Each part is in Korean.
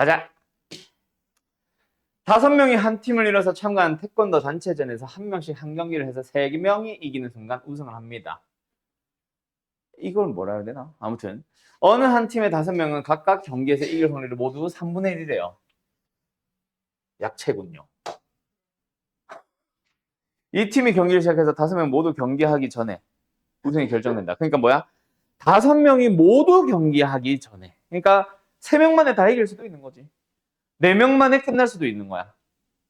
가자. 5명이 한 팀을 이뤄서 참가한 태권도 단체전에서 한 명씩 한 경기를 해서 3명이 이기는 순간 우승을 합니다. 이걸 뭐라 해야 되나? 아무튼 어느 한 팀의 5명은 각각 경기에서 이길 확률이 모두 3분의 1이래요. 약체군요. 이 팀이 경기를 시작해서 5명 모두 경기하기 전에 우승이 결정된다. 그러니까 뭐야? 5명이 모두 경기하기 전에. 그러니까 3명만에 다 이길 수도 있는 거지. 4명만에 끝날 수도 있는 거야.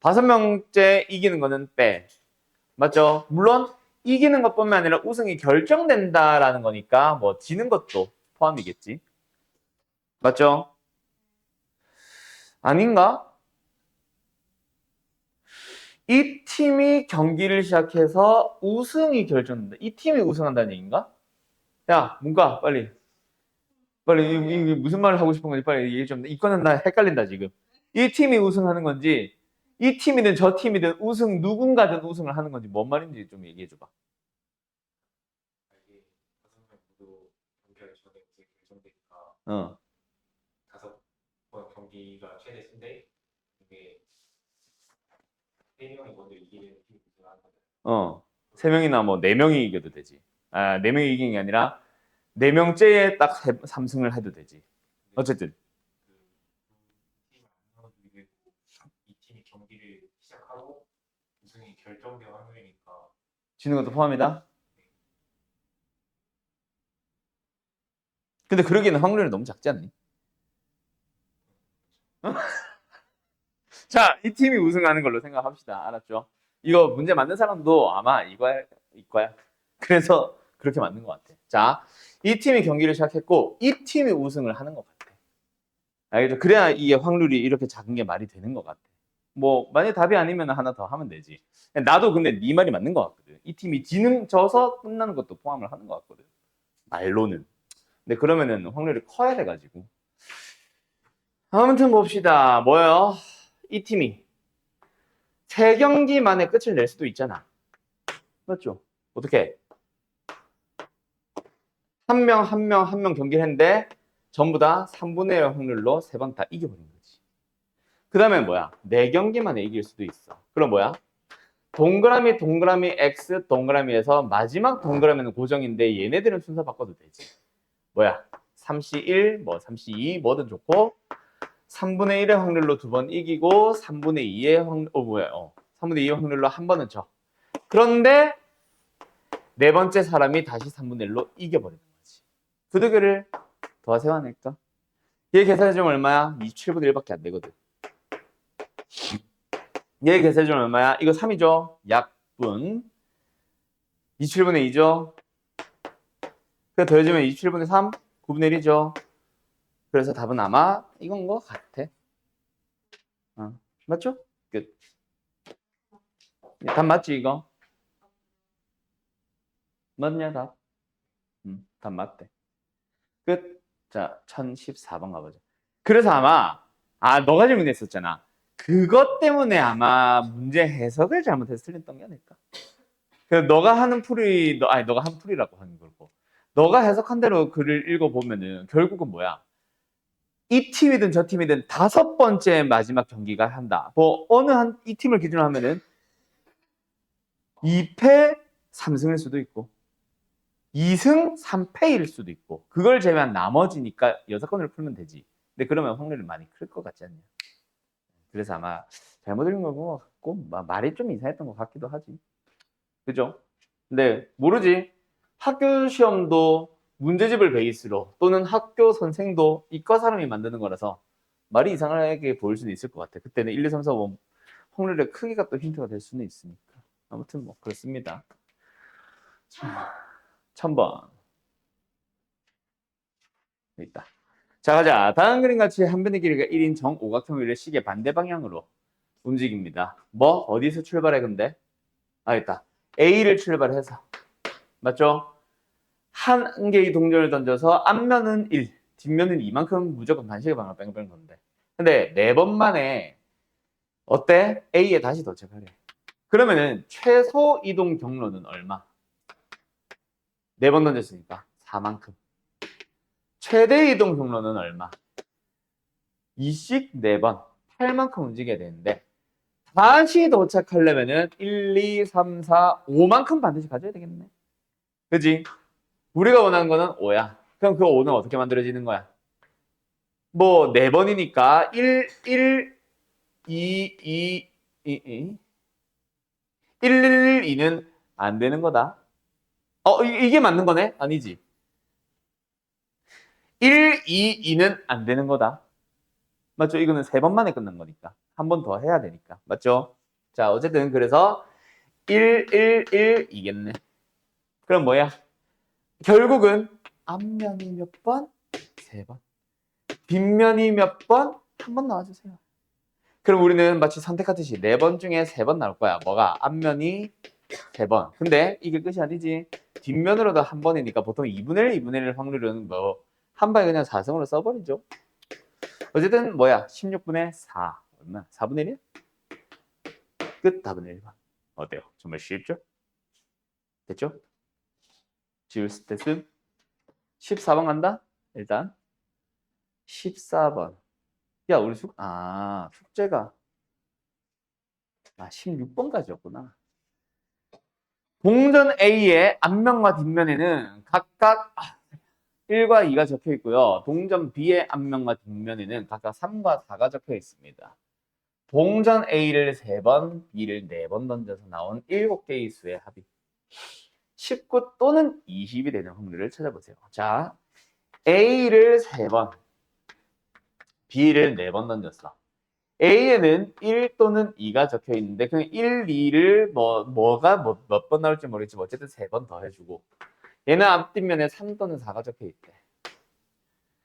5명째 이기는 거는 빼. 맞죠? 물론 이기는 것뿐만 아니라 우승이 결정된다라는 거니까 뭐 지는 것도 포함이겠지. 맞죠? 아닌가? 이 팀이 경기를 시작해서 우승이 결정된다. 이 팀이 우승한다는 얘기인가? 야, 문과 빨리. 빨리 이 무슨 말을 하고 싶은 건지 빨리 얘기 좀. 이거는 나 헷갈린다 지금. 이 팀이 우승하는 건지 이 팀이든 저 팀이든 우승 누군가든 우승을 하는 건지 뭔 말인지 좀 얘기해 줘봐. 어. 5번 경기가 최대 수인데 이게 3명이 먼저 이기는 팀이 우승하는 거잖아요. 3명이나 뭐 4명이 이겨도 되지. 아, 4명이 이기는 게 아니라 4명째에 딱 3승을 해도 되지. 어쨌든. 이 팀이 경기를 시작하고 우승이 결정될 확률이니까 지는 것도 포함이다? 근데 그러기에는 확률이 너무 작지 않니? 자, 이 팀이 우승하는 걸로 생각합시다. 알았죠? 이거 문제 맞는 사람도 아마 이거야. 그래서 그렇게 맞는 것 같아. 자, 이 팀이 경기를 시작했고 이 팀이 우승을 하는 것 같아. 알겠죠? 그래야 이게 확률이 이렇게 작은 게 말이 되는 것 같아. 뭐 만약 답이 아니면 하나 더 하면 되지. 나도 근데 네 말이 맞는 것 같거든. 이 팀이 져서 끝나는 것도 포함을 하는 것 같거든. 말로는. 근데 그러면은 확률이 커야 돼가지고. 아무튼 봅시다. 뭐요? 이 팀이 3경기 만에 끝을 낼 수도 있잖아. 맞죠? 어떻게? 한 명 경기를 했는데 전부 다 3분의 1 확률로 3번 다 이겨버린 거지. 그 다음에 뭐야? 4경기 만에 이길 수도 있어. 그럼 뭐야? 동그라미 X 동그라미에서 마지막 동그라미는 고정인데 얘네들은 순서 바꿔도 되지. 뭐야? 3C1, 뭐 3C2 뭐든 좋고 3분의 1의 확률로 2번 이기고 3분의 2의 확률, 3분의 2의 확률로 한 번은 져. 그런데 4번째 사람이 다시 3분의 1로 이겨버리는 거지. 그 두 개를 더하세요 하니까 얘 계산해주면 얼마야? 27분의 1밖에 안 되거든. 얘 계산해주면 얼마야? 이거 3이죠? 약분 27분의 2죠? 그래서 더해주면 27분의 3, 9분의 1이죠? 그래서 답은 아마 이건 것 같아. 맞죠? 끝. 답 맞지 이거? 맞냐 답? 답 맞대. 끝. 자, 1014번 가보자. 그래서 아마 너가 질문했었잖아. 그것 때문에 아마 문제 해석을 잘못해서 틀렸던 게 아닐까? 그래서 너가 하는 풀이 너가 한 풀이라고 하는 거고. 너가 해석한 대로 글을 읽어보면은 결국은 뭐야? 이 팀이든 저 팀이든 5번째 마지막 경기가 한다. 뭐 어느 이 팀을 기준으로 하면은 2패 3승일 수도 있고 2승 3패일 수도 있고 그걸 제외한 나머지니까 6건을 풀면 되지. 근데 그러면 확률이 많이 클 것 같지 않냐? 그래서 아마 잘못 읽은 것 같고 말이 좀 이상했던 것 같기도 하지. 그죠? 근데 모르지. 학교 시험도 문제집을 베이스로 또는 학교 선생도 이과 사람이 만드는 거라서 말이 이상하게 보일 수는 있을 것 같아. 그때는 1, 2, 3, 4, 5 확률의 크기가 또 힌트가 될 수는 있으니까. 아무튼 뭐 그렇습니다. 1000번. 있다. 자, 가자. 다음 그림 같이 한 변의 길이가 1인 정오각형 위를 시계 반대 방향으로 움직입니다. 뭐? 어디서 출발해 근데? 있다. A를 출발해서. 맞죠? 한 개의 동전을 던져서 앞면은 1, 뒷면은 2만큼 무조건 반시계 방향으로 뺑뺑 도는데. 근데 4번 만에 어때? A에 다시 도착하래. 그러면은 최소 이동 경로는 얼마? 4번 던졌으니까 4만큼. 최대 이동 경로는 얼마? 2씩 4번, 8만큼 움직여야 되는데 다시 도착하려면은 1, 2, 3, 4, 5만큼 반드시 가져야 되겠네. 그지? 우리가 원하는 거는 5야. 그럼 그 5는 어떻게 만들어지는 거야? 뭐 4번이니까 1, 1, 2, 2, 2, 1, 1, 2는 안 되는 거다. 이게 맞는 거네? 아니지. 1, 2, 2는 안 되는 거다. 맞죠? 이거는 3번 만에 끝난 거니까. 한 번 더 해야 되니까. 맞죠? 자, 어쨌든 그래서 1, 1, 1 이겠네. 그럼 뭐야? 결국은 앞면이 몇 번? 3번. 뒷면이 몇 번? 한 번 나와주세요. 그럼 우리는 마치 선택하듯이 4번 중에 3번 나올 거야. 뭐가? 앞면이 3번. 근데 이게 끝이 아니지. 뒷면으로도 한 번이니까 보통 2분의 1, 2분의 1 확률은 뭐 한 방에 그냥 4승으로 써버리죠. 어쨌든 뭐야? 16분의 4. 얼마? 4분의 1? 끝. 4분의 1번. 어때요? 정말 쉽죠? 됐죠? 지울 스탯은 14번 간다? 일단 14번. 야, 우리 숙제가 16번까지였구나. 동전 A의 앞면과 뒷면에는 각각 1과 2가 적혀 있고요. 동전 B의 앞면과 뒷면에는 각각 3과 4가 적혀 있습니다. 동전 A를 3번, B를 4번 던져서 나온 7개의 수의 합이 19 또는 20이 되는 확률을 찾아보세요. 자, A를 3번, B를 4번 던졌어. A에는 1 또는 2가 적혀 있는데 그냥 1, 2를 몇 번 나올지 모르겠지만 어쨌든 3번 더 해주고 얘는 앞뒷면에 3 또는 4가 적혀 있대.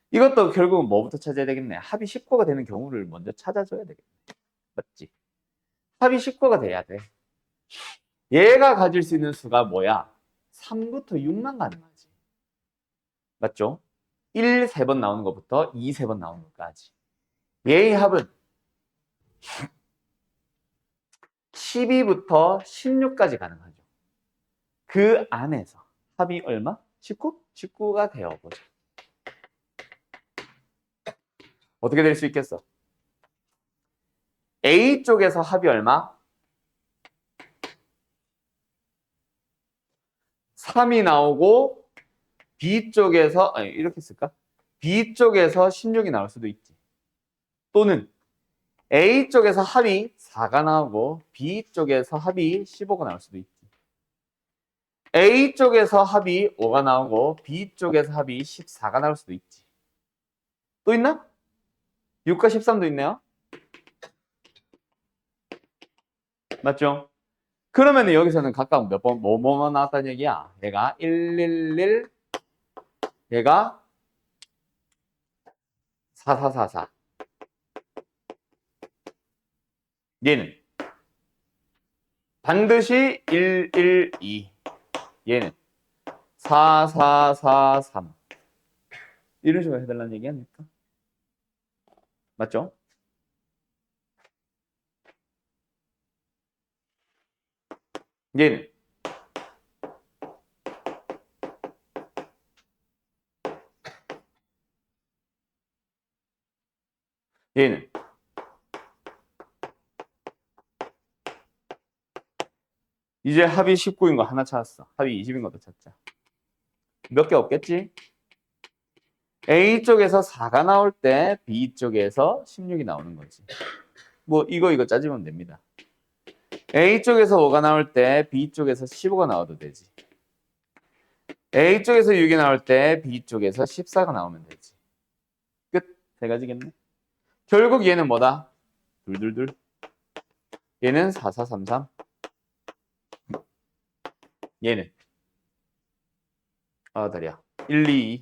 이것도 결국은 뭐부터 찾아야 되겠네. 합이 19가 되는 경우를 먼저 찾아줘야 되겠네. 맞지? 합이 19가 돼야 돼. 얘가 가질 수 있는 수가 뭐야? 3부터 6만 가능하지. 맞죠? 1, 3번 나오는 것부터 2, 3번 나오는 것까지. 얘의 합은 12부터 16까지 가능하죠. 그 안에서 합이 얼마? 19? 19가 되어보자. 어떻게 될 수 있겠어? A 쪽에서 합이 얼마? 3이 나오고 B 쪽에서 이렇게 쓸까? B 쪽에서 16이 나올 수도 있지. 또는 A 쪽에서 합이 4가 나오고 B 쪽에서 합이 15가 나올 수도 있지. A 쪽에서 합이 5가 나오고 B 쪽에서 합이 14가 나올 수도 있지. 또 있나? 6과 13도 있네요. 맞죠? 그러면 여기서는 각각 몇 번, 뭐 나왔다는 얘기야? 얘가 111, 얘가 4444. 얘는 반드시 112. 얘는 4443. 이런 식으로 해달라는 얘기 아닙니까? 맞죠? 얘는 얘는 이제 합이 19인 거 하나 찾았어. 합이 20인 것도 찾자. 몇 개 없겠지? A 쪽에서 4가 나올 때 B 쪽에서 16이 나오는 거지. 뭐 이거 짜지면 됩니다. A 쪽에서 5가 나올 때 B 쪽에서 15가 나와도 되지. A 쪽에서 6이 나올 때 B 쪽에서 14가 나오면 되지. 끝. 세 가지겠네. 결국 얘는 뭐다? 둘둘둘. 얘는 4433. 얘는 다리야. 122.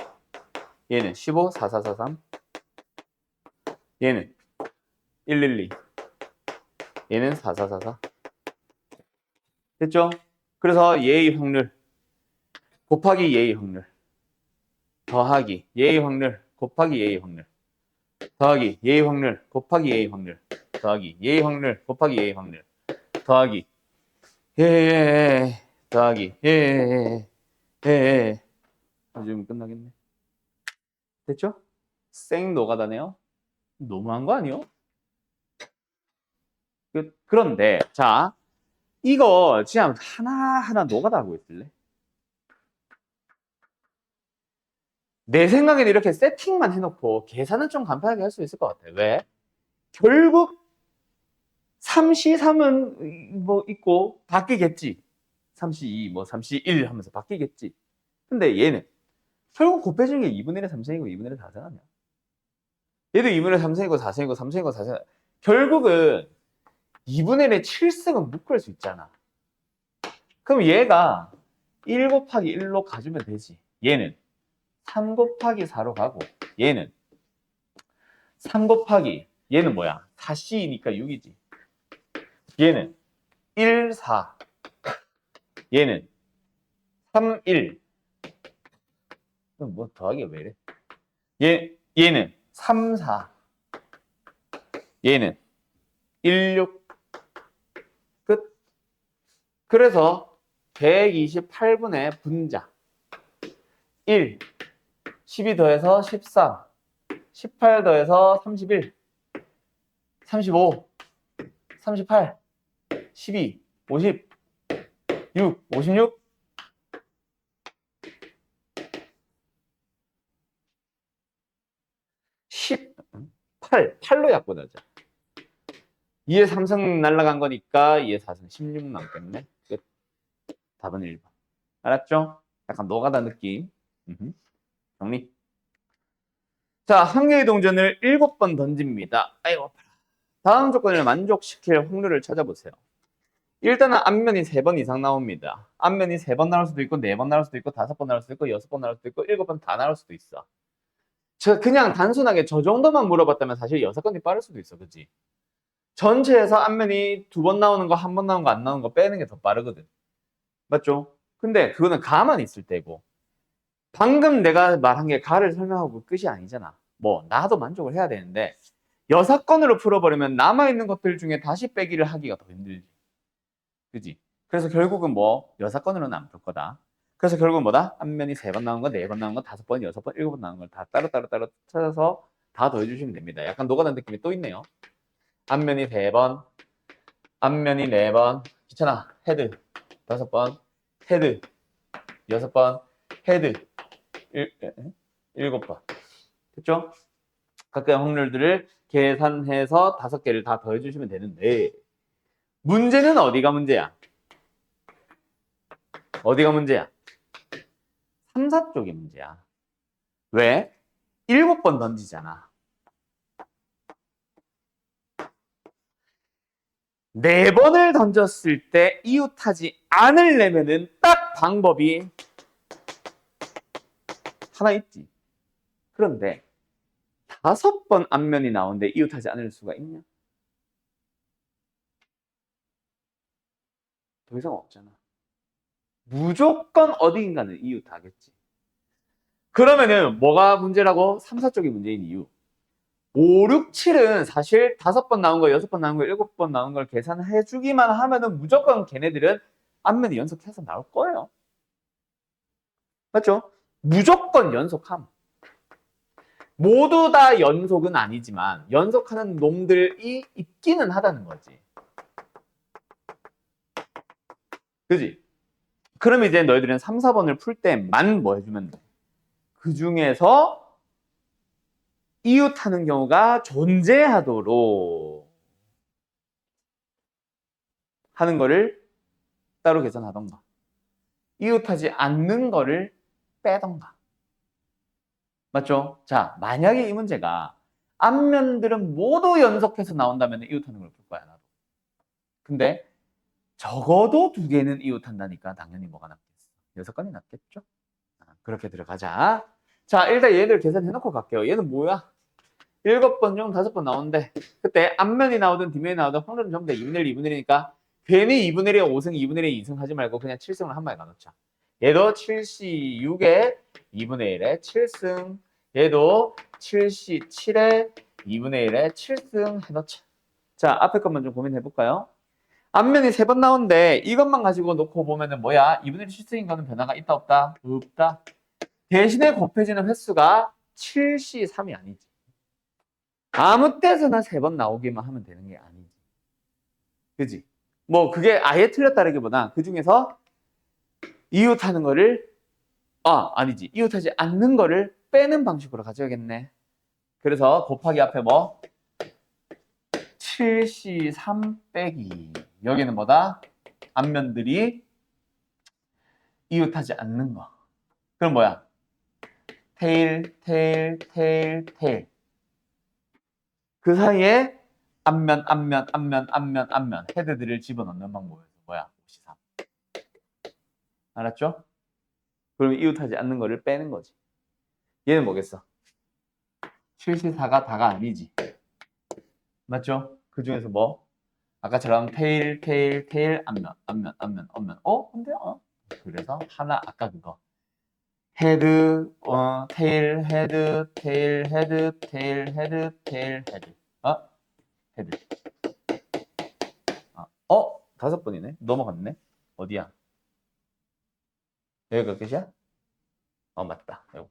얘는 15, 4443. 얘는 112. 얘는 4444. 됐죠? 그래서 얘의 확률 곱하기 얘의 확률 더하기 얘의 확률 곱하기 얘의 확률 더하기 얘의 확률 곱하기 얘의 확률 더하기 얘의 확률 곱하기 얘의 확률 더하기 더하기 지금 끝나겠네. 됐죠? 생 노가다네요. 너무한 거 아니요? 그런데 자, 이거 그냥 하나하나 노가다 하고 있을래? 내 생각에는 이렇게 세팅만 해놓고 계산은 좀 간편하게 할 수 있을 것 같아. 왜? 결국 3시 3은 뭐 있고 바뀌겠지. 3시 2, 뭐 3시 1 하면서 바뀌겠지. 근데 얘는 결국 곱해진 게 2분의 1의 3승이고 2분의 1의 4승 아니야. 얘도 2분의 1의 3승이고 4승이고 3승이고 4승. 결국은 2분의 1의 7승은 묶을 수 있잖아. 그럼 얘가 1 곱하기 1로 가주면 되지. 얘는 3 곱하기 4로 가고 얘는 3 곱하기 얘는 뭐야? 4C니까 6이지. 얘는 1, 4. 얘는 3, 1. 뭐 더하기 왜 이래? 얘는 3, 4. 얘는 1, 6. 끝. 그래서 128분의 분자. 1. 12 더해서 13. 18 더해서 31. 35. 38. 12. 50. 6. 56. 18. 8로 약분하자. 2에 3승 날라간 거니까 2에 4승 16 남겠네. 끝. 답은 1번. 알았죠? 약간 노가다 느낌. 정리. 자, 한 개의 동전을 7번 던집니다. 아이고, 아파라. 다음 조건을 만족시킬 확률을 찾아보세요. 일단은 앞면이 3번 이상 나옵니다. 앞면이 3번 나올 수도 있고 4번 나올 수도 있고 5번 나올 수도 있고 6번 나올 수도 있고 7번 다 나올 수도 있어. 그냥 단순하게 저 정도만 물어봤다면 사실 6건이 빠를 수도 있어. 그치? 전체에서 앞면이 2번 나오는 거, 1번 나오는 거, 안 나오는 거 빼는 게 더 빠르거든. 맞죠? 근데 그거는 가만히 있을 때고 방금 내가 말한 게 가를 설명하고 끝이 아니잖아. 뭐 나도 만족을 해야 되는데 6건으로 풀어버리면 남아있는 것들 중에 다시 빼기를 하기가 더 힘들지. 그지? 그래서 결국은 뭐 6건으로는 안 풀 거다. 그래서 결국은 뭐다? 앞면이 3번 나온 거, 4번 나온 거, 5번, 6번, 7번 나온 걸 다 따로 찾아서 다 더해주시면 됩니다. 약간 노가다 느낌이 또 있네요. 앞면이 3번, 앞면이 4번, 귀찮아. 헤드 5번, 헤드 6번, 헤드 7번. 됐죠? 각각의 확률들을 계산해서 5개를 다 더해주시면 되는데 문제는 어디가 문제야? 어디가 문제야? 3, 4 쪽이 문제야. 왜? 7번 던지잖아. 4번을 던졌을 때 이웃하지 않으려면은 딱 방법이 하나 있지. 그런데 5번 앞면이 나오는데 이웃하지 않을 수가 있냐? 더 이상 없잖아. 무조건 어디인가는 이웃하겠지. 그러면은 뭐가 문제라고? 3, 4 쪽이 문제인 이유. 5, 6, 7은 사실 5번 나온 거, 6번 나온 거, 7번 나온 걸 계산해 주기만 하면은 무조건 걔네들은 앞면에 연속해서 나올 거예요. 맞죠? 무조건 연속함. 모두 다 연속은 아니지만 연속하는 놈들이 있기는 하다는 거지. 그지? 그럼 이제 너희들은 3, 4번을 풀 때만 뭐 해주면 돼? 그 중에서 이웃하는 경우가 존재하도록 하는 거를 따로 계산하던가 이웃하지 않는 거를 빼던가. 맞죠? 자, 만약에 이 문제가 앞면들은 모두 연속해서 나온다면 이웃하는 걸 풀 거야, 나도. 근데 적어도 2개는 이웃한다니까 당연히 뭐가 낫겠어? 6건이 낫겠죠? 그렇게 들어가자. 자, 일단 얘들 계산해놓고 갈게요. 얘는 뭐야? 7번 중 5번 나오는데 그때 앞면이 나오든 뒷면이 나오든 확률은 전부 다 2분의 1, 2분의 1이니까 괜히 2분의 1에 5승, 2분의 1에 2승 하지 말고 그냥 7승을 한 마리 나눠자. 얘도 7C 6에 2분의 1에 7승. 얘도 7C 7에 2분의 1에 7승 해놓자. 자, 앞에 것만 좀 고민해볼까요? 앞면이 3번 나오는데 이것만 가지고 놓고 보면은 뭐야? 2분의 1 7승인 거는 변화가 있다 없다? 없다. 대신에 곱해지는 횟수가 7C 3이 아니지. 아무 때서나 3번 나오기만 하면 되는 게 아니지. 그지? 뭐 그게 아예 틀렸다라기보다 그 중에서 이웃하는 거를 아니지. 이웃하지 않는 거를 빼는 방식으로 가져야겠네. 그래서 곱하기 앞에 뭐 7C3 빼기 여기는 뭐다? 앞면들이 이웃하지 않는 거. 그럼 뭐야? 테일, 테일, 테일, 테일. 그 사이에 앞면 헤드들을 집어넣는 방법에서 뭐야? 53. 알았죠? 그럼 이웃하지 않는 거를 빼는 거지. 얘는 뭐겠어? 7C4가 다가 아니지. 맞죠? 그 중에서 뭐? 아까처럼 테일, 테일, 테일, 앞면. 근데 그래서 하나 아까 그거. 헤드, 테일, 헤드, 테일, 헤드, 테일, 헤드, 테일, 헤드. 헤드. 5번이네. 넘어갔네. 어디야? 여기가 끝이야? 맞다. 요거.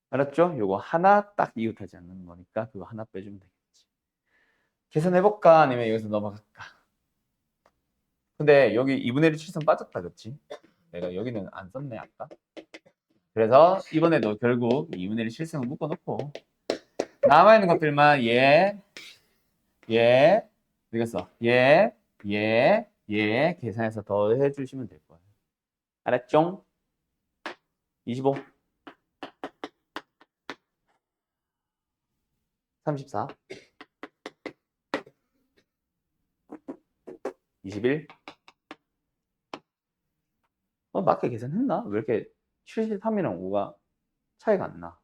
알았죠? 요거 하나 딱 이웃하지 않는 거니까 그거 하나 빼주면 되겠지. 계산해볼까? 아니면 여기서 넘어갈까? 근데 여기 2분의 1 칠성 빠졌다, 그치? 내가 여기는 안 썼네, 아까. 그래서 이번에도 결국 2분의 1 실승을 묶어놓고 남아있는 것들만 되겠어. 계산해서 더 해주시면 될 거예요. 알았죠? 25 34 21 맞게 계산했나? 왜 이렇게 73이랑 5가 차이가 안 나?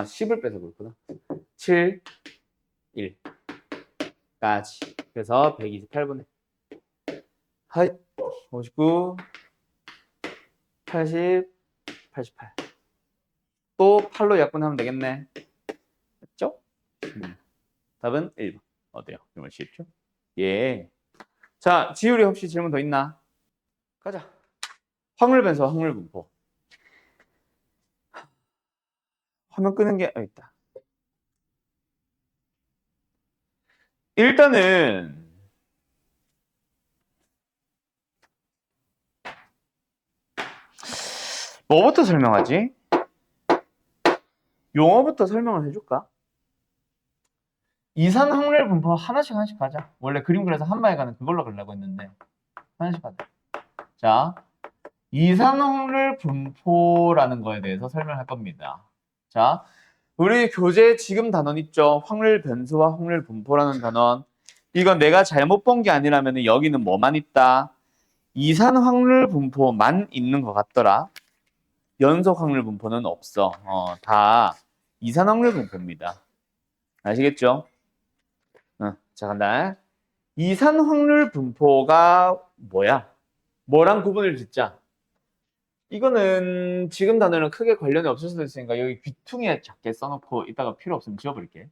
10을 빼서 그렇구나. 7, 1까지. 그래서 128분의 59, 80, 88. 또 8로 약분하면 되겠네. 맞죠? 답은 1번. 어때요? 정말 쉽죠? 예. 자, 지율이 혹시 질문 더 있나? 가자. 확률 변수, 확률 분포. 화면 끄는 게 있다. 일단은 뭐부터 설명하지? 용어부터 설명을 해줄까? 이산 확률 분포 하나씩 가자. 원래 그림 그려서 한 방에 가는 그걸로 가려고 했는데 하나씩 가자. 자, 이산 확률 분포라는 거에 대해서 설명할 겁니다. 자, 우리 교재 지금 단원 있죠? 확률 변수와 확률 분포라는 단원. 이건 내가 잘못 본 게 아니라면 여기는 뭐만 있다? 이산 확률 분포만 있는 것 같더라. 연속 확률 분포는 없어. 다 이산 확률 분포입니다. 아시겠죠? 자, 간다. 이산 확률 분포가 뭐야? 뭐랑 구분을 짓자? 이거는 지금 단어는 크게 관련이 없을 수도 있으니까 여기 귀퉁이에 작게 써놓고 이따가 필요 없으면 지워버릴게.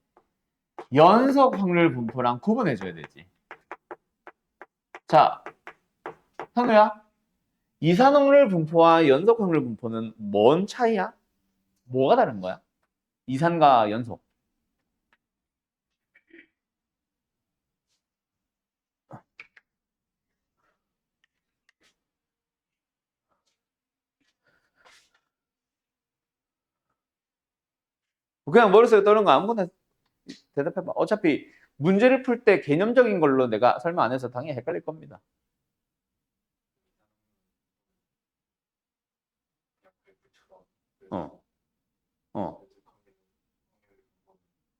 연속 확률 분포랑 구분해줘야 되지. 자, 현우야. 이산 확률 분포와 연속 확률 분포는 뭔 차이야? 뭐가 다른 거야? 이산과 연속. 그냥 머릿속에 떠오르는 거 아무거나 대답해봐. 어차피 문제를 풀 때 개념적인 걸로 내가 설명 안 해서 당연히 헷갈릴 겁니다. 어, 어,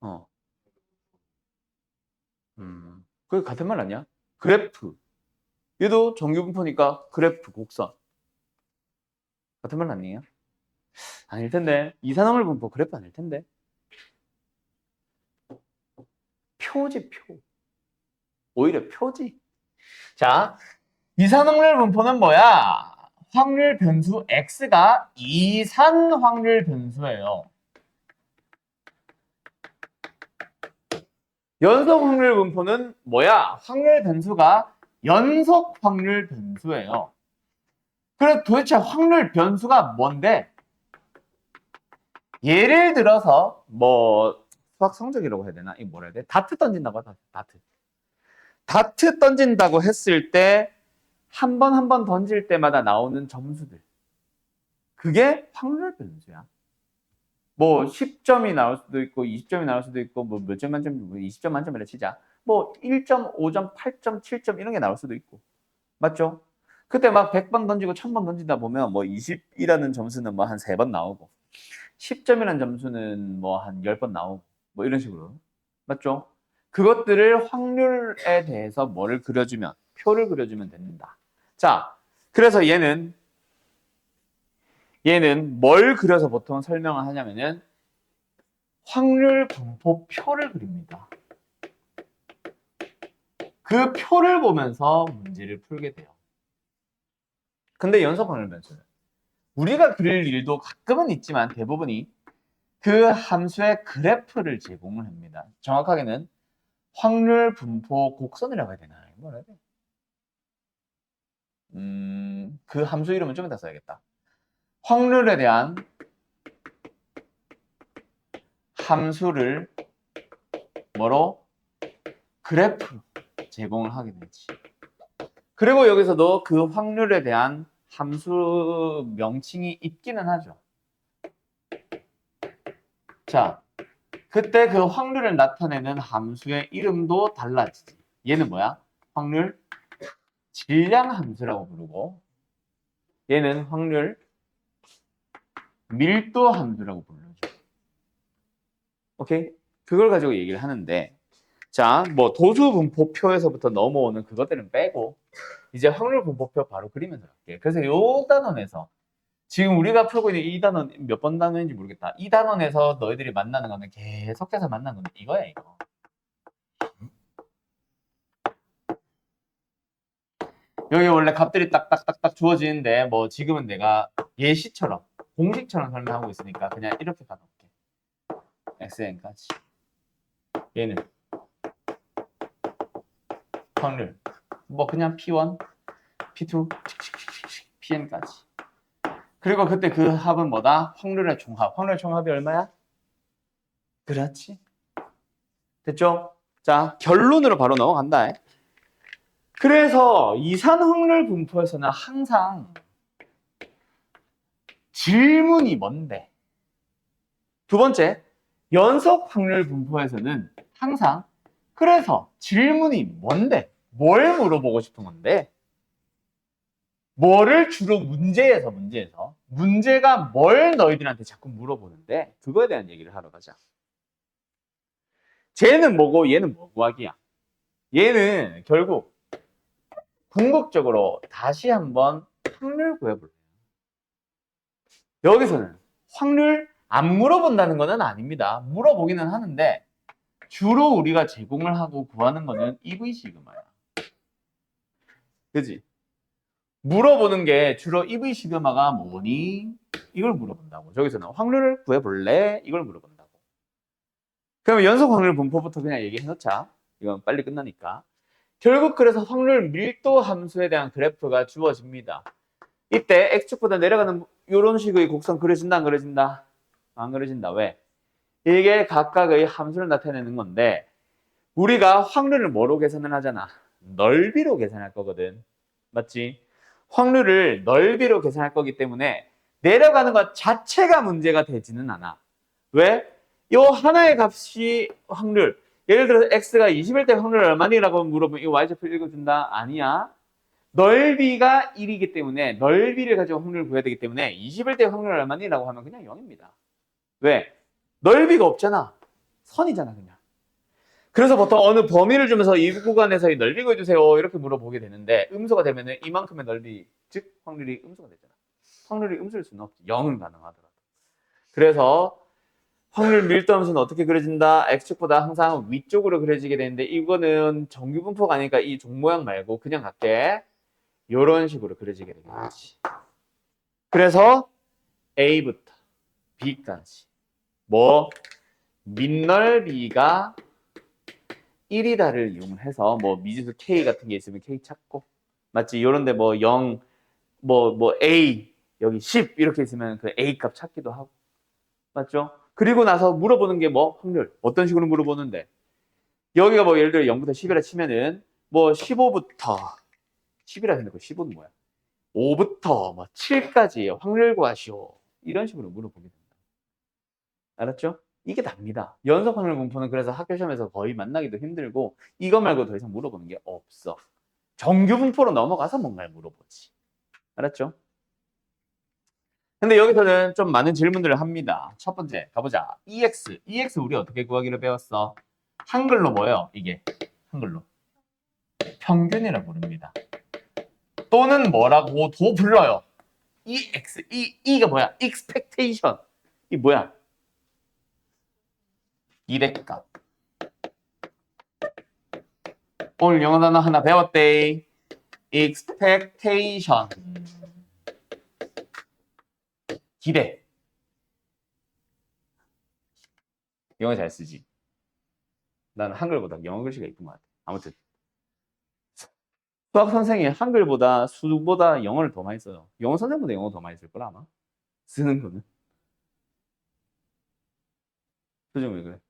어. 그게 같은 말 아니야? 그래프. 얘도 정규분포니까 그래프, 곡선. 같은 말 아니에요? 아닐 텐데. 이산화물 분포 그래프 아닐 텐데. 표지, 표. 오히려 표지. 자, 이산확률 분포는 뭐야? 확률 변수 x가 이산 확률 변수예요. 연속 확률 분포는 뭐야? 확률 변수가 연속 확률 변수예요. 그래 도대체 확률 변수가 뭔데? 예를 들어서 뭐 수학 성적이라고 해야 되나? 이거 뭐라 해야 돼? 다트 던진다고 하다. 다트 던진다고 했을 때 한 번 한 번 던질 때마다 나오는 점수들. 그게 확률 변수야. 뭐 10점이 나올 수도 있고 20점이 나올 수도 있고 뭐 몇 점 만점 20점 만점이라 치자. 뭐 1점, 5점, 8점, 7점 이런 게 나올 수도 있고. 맞죠? 그때 막 100번 던지고 1000번 던진다 보면 뭐 20이라는 점수는 뭐 한 3번 나오고 10점이라는 점수는 뭐 한 10번 나오고 뭐 이런 식으로. 맞죠? 그것들을 확률에 대해서 뭐를 그려주면 표를 그려주면 된다. 자, 그래서 얘는 뭘 그려서 보통 설명을 하냐면은 확률 분포표를 그립니다. 그 표를 보면서 문제를 풀게 돼요. 근데 연속 확률 변수는 우리가 그릴 일도 가끔은 있지만 대부분이 그 함수의 그래프를 제공을 합니다. 정확하게는 확률 분포 곡선이라고 해야 되나? 뭐라 해야 돼? 그 함수 이름은 좀 이따 써야겠다. 확률에 대한 함수를 뭐로? 그래프 제공을 하게 되지. 그리고 여기서도 그 확률에 대한 함수 명칭이 있기는 하죠. 자, 그때 그 확률을 나타내는 함수의 이름도 달라지지. 얘는 뭐야? 확률 질량 함수라고 부르고 얘는 확률 밀도 함수라고 불러줘. 오케이? 그걸 가지고 얘기를 하는데 자, 뭐 도수 분포표에서부터 넘어오는 그것들은 빼고 이제 확률 분포표 바로 그리면서 갈게. 그래서 요 단원에서 지금 우리가 풀고 있는 이 단원 몇 번 단원인지 모르겠다. 이 단원에서 너희들이 만나는 거는 계속해서 만나는 거는 이거야, 이거. 여기 원래 값들이 딱딱딱딱 주어지는데 뭐 지금은 내가 예시처럼 공식처럼 설명하고 있으니까 그냥 이렇게 가놓을게. xn까지. 얘는 확률. 뭐 그냥 p1, p2, pn까지. 그리고 그때 그 합은 뭐다? 확률의 총합. 확률의 총합이 얼마야? 그렇지. 됐죠? 자, 결론으로 바로 넘어간다. 그래서 이산 확률 분포에서는 항상 질문이 뭔데? 두 번째, 연속 확률 분포에서는 항상 그래서 질문이 뭔데? 뭘 물어보고 싶은 건데? 뭐를 주로 문제에서 문제가 뭘 너희들한테 자꾸 물어보는데 그거에 대한 얘기를 하러 가자. 쟤는 뭐고 얘는 뭐 구하기야? 얘는 결국 궁극적으로 다시 한번 확률 구해볼래요. 여기서는 확률 안 물어본다는 것은 아닙니다. 물어보기는 하는데 주로 우리가 제공을 하고 구하는 거는 EV 시그마야. 그지? 물어보는 게 주로 EV 시그마가 뭐니? 이걸 물어본다고. 저기서는 확률을 구해볼래? 이걸 물어본다고. 그러면 연속 확률 분포부터 그냥 얘기해놓자. 이건 빨리 끝나니까. 결국 그래서 확률 밀도 함수에 대한 그래프가 주어집니다. 이때 x축보다 내려가는 이런 식의 곡선 그려진다 안 그려진다? 안 그려진다. 왜? 이게 각각의 함수를 나타내는 건데 우리가 확률을 뭐로 계산을 하잖아? 넓이로 계산할 거거든. 맞지? 확률을 넓이로 계산할 거기 때문에 내려가는 것 자체가 문제가 되지는 않아. 왜? 이 하나의 값이 확률. 예를 들어서 x가 20일 때 확률 얼마니라고 물어보면 이 y좌표 읽어준다? 아니야. 넓이가 1이기 때문에 넓이를 가지고 확률을 구해야 되기 때문에 20일 때 확률 얼마니라고 하면 그냥 0입니다. 왜? 넓이가 없잖아. 선이잖아 그냥. 그래서 보통 어느 범위를 주면서 이 구간에서 이 넓이 구해주세요 이렇게 물어보게 되는데 음수가 되면 이만큼의 넓이 즉 확률이 음수가 되잖아. 확률이 음수일 수는 없지. 0은 가능하더라도. 그래서 확률 밀도 함수는 어떻게 그려진다? x축보다 항상 위쪽으로 그려지게 되는데 이거는 정규 분포가 아니니까 이 종 모양 말고 그냥 갈게. 이런 식으로 그려지게 되겠지. 그래서 A부터 B까지 뭐 밑넓이가 1이다를 이용해서 뭐 미지수 K 같은 게 있으면 K 찾고 맞지? 이런데 뭐 0, 뭐 A 여기 10 이렇게 있으면 그 A 값 찾기도 하고 맞죠? 그리고 나서 물어보는 게 뭐? 확률. 어떤 식으로 물어보는데? 여기가 뭐 예를 들어 0부터 10이라 치면은 뭐 15부터 10이라 했는데 15는 뭐야? 5부터 뭐 7까지 확률 구하시오. 이런 식으로 물어보게 된다. 알았죠? 이게 답니다. 연속 확률 분포는 그래서 학교 시험에서 거의 만나기도 힘들고 이거 말고 더 이상 물어보는 게 없어. 정규 분포로 넘어가서 뭔가를 물어보지. 알았죠? 근데 여기서는 좀 많은 질문들을 합니다. 첫 번째 가보자. EX 우리 어떻게 구하기로 배웠어? 한글로 뭐예요? 이게 한글로 평균이라 부릅니다. 또는 뭐라고도 불러요. E가 뭐야? expectation. 이 뭐야? 기대값. 오늘 영어 단어 하나 배웠대. expectation. 기대. 영어 잘 쓰지? 나는 한글보다 영어 글씨가 이쁜 것 같아. 아무튼 수학 선생이 한글보다 수보다 영어를 더 많이 써요. 영어 선생보다 영어 더 많이 쓸 거라 아마. 쓰는 거는. 표정 왜 그래?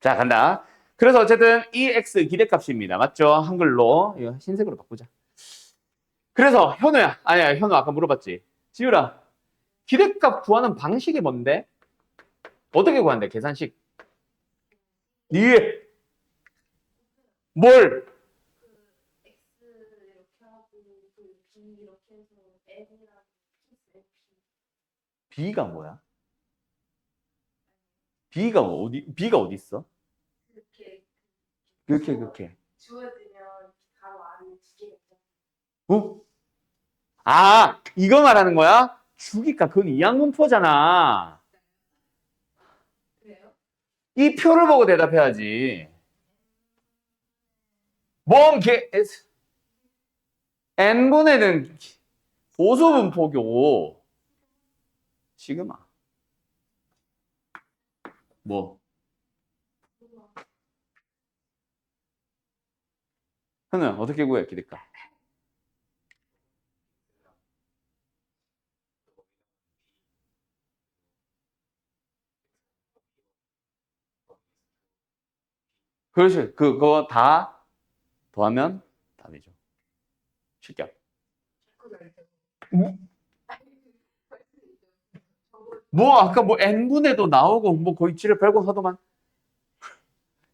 자, 간다. 그래서 어쨌든 EX 기대값입니다. 맞죠? 한글로. 이거 흰색으로 바꾸자. 그래서 현우야. 아니야, 현우 아까 물어봤지. 지우라. 기대값 구하는 방식이 뭔데? 어떻게 구한대? 계산식. 예. 뭘? X 이렇게 하고 그 B 이렇게 해서 N이랑 B가 뭐야? B가 어디 있어? 그렇게. 주어지면 바로 안에 두 개가 있잖아. 어? 아, 이거 말하는 거야? 주기가 그건 이항문포잖아. 그래요? 이 표를 보고 대답해야지. 뭔 n분의 는 보수분포교. 시그마. 뭐? 현우야, 어떻게 구해, 기대값? 그렇지. 그거 다 더하면 답이죠. 쉽게. 뭐 아까 뭐 n분의도 나오고 뭐 거의 지를 별거 하더만.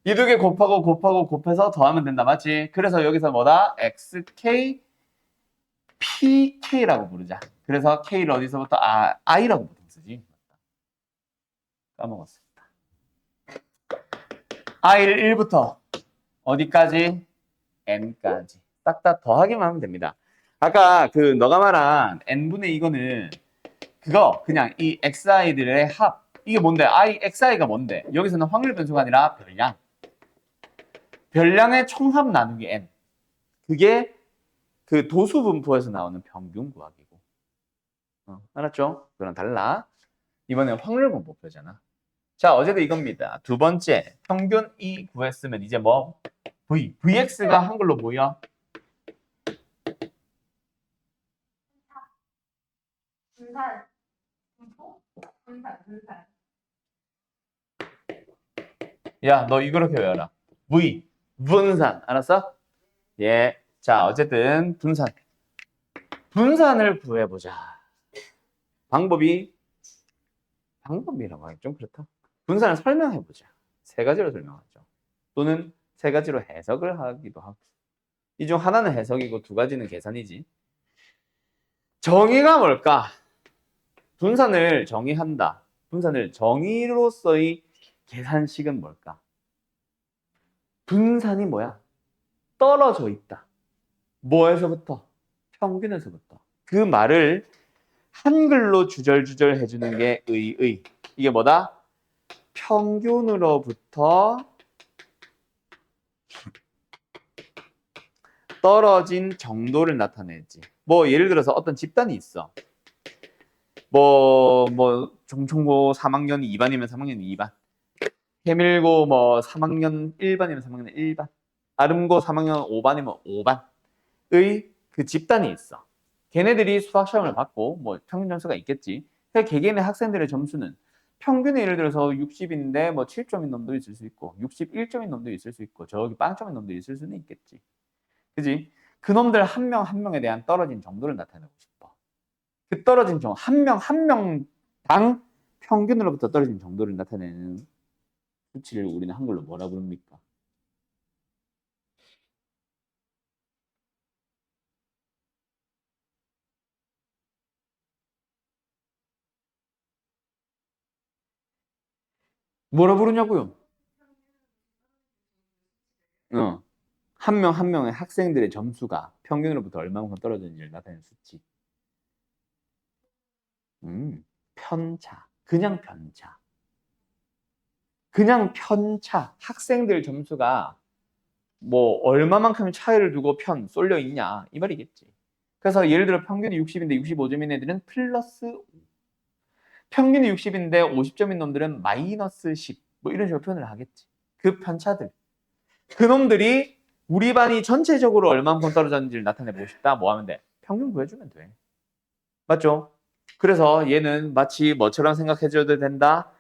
이 두 개 곱해서 더하면 된다. 맞지? 그래서 여기서 뭐다? xk, pk라고 부르자. 그래서 k를 어디서부터? i라고 보통 쓰지. 까먹었습니다. i를 1부터 어디까지? n까지. 딱 다 더하기만 하면 됩니다. 아까 그 너가 말한 n분의 이거는 그거 그냥 이 xi들의 합. 이게 뭔데? xi가 뭔데? 여기서는 확률 변수가 아니라 별량. 별량의 총합 나누기 n. 그게 그 도수 분포에서 나오는 평균 구하기고. 알았죠? 그랑 달라. 이번엔 확률 분포표잖아. 자, 어제도 이겁니다. 두 번째, 평균 E 구했으면 이제 뭐? VX가 한글로 뭐야? 분산. 분포? 분산. 야, 너 이렇게 외워라. 분산. 알았어? 예. 자, 어쨌든 분산을 구해보자. 방법이라고 하기 좀 그렇다. 분산을 설명해보자. 세 가지로 설명하죠. 또는 세 가지로 해석을 하기도 하고. 이 중 하나는 해석이고 두 가지는 계산이지. 정의가 뭘까? 분산을 정의한다. 분산을 정의로서의 계산식은 뭘까? 분산이 뭐야? 떨어져 있다. 뭐에서부터? 평균에서부터. 그 말을 한글로 주절주절 해주는 게 의의. 이게 뭐다? 평균으로부터 떨어진 정도를 나타내지. 뭐 예를 들어서 어떤 집단이 있어. 뭐 종총고 3학년 2반이면 3학년 2반. 해밀고 뭐 3학년 1반이면 3학년 1반. 아름고 3학년 5반이면 5반의 그 집단이 있어. 걔네들이 수학 시험을 받고 뭐 평균 점수가 있겠지. 개개인의 학생들의 점수는 평균이 예를 들어서 60인데 뭐 7점인 놈도 있을 수 있고 61점인 놈도 있을 수 있고 저기 빵점인 놈도 있을 수는 있겠지. 그지? 그 놈들 한 명 한 명에 대한 떨어진 정도를 나타내고 싶어. 그 떨어진 정도, 한 명 한 명당 평균으로부터 떨어진 정도를 나타내는 수치를 우리는 한글로 뭐라 부릅니까? 뭐라 부르냐고요? 한 명 한 명의 학생들의 점수가 평균으로부터 얼마만큼 떨어졌는지를 나타내는 수치. 편차. 그냥 편차. 그냥 편차. 학생들 점수가 뭐 얼마만큼 차이를 두고 쏠려 있냐 이 말이겠지. 그래서 예를 들어 평균이 60인데 65점인 애들은 플러스 5. 평균이 60인데 50점인 놈들은 마이너스 10. 뭐 이런 식으로 표현을 하겠지. 그 편차들. 그 놈들이 우리 반이 전체적으로 얼마만큼 떨어졌는지를 나타내보고 싶다. 뭐 하면 돼? 평균 구해주면 돼. 맞죠? 그래서 얘는 마치 뭐처럼 생각해줘도 된다?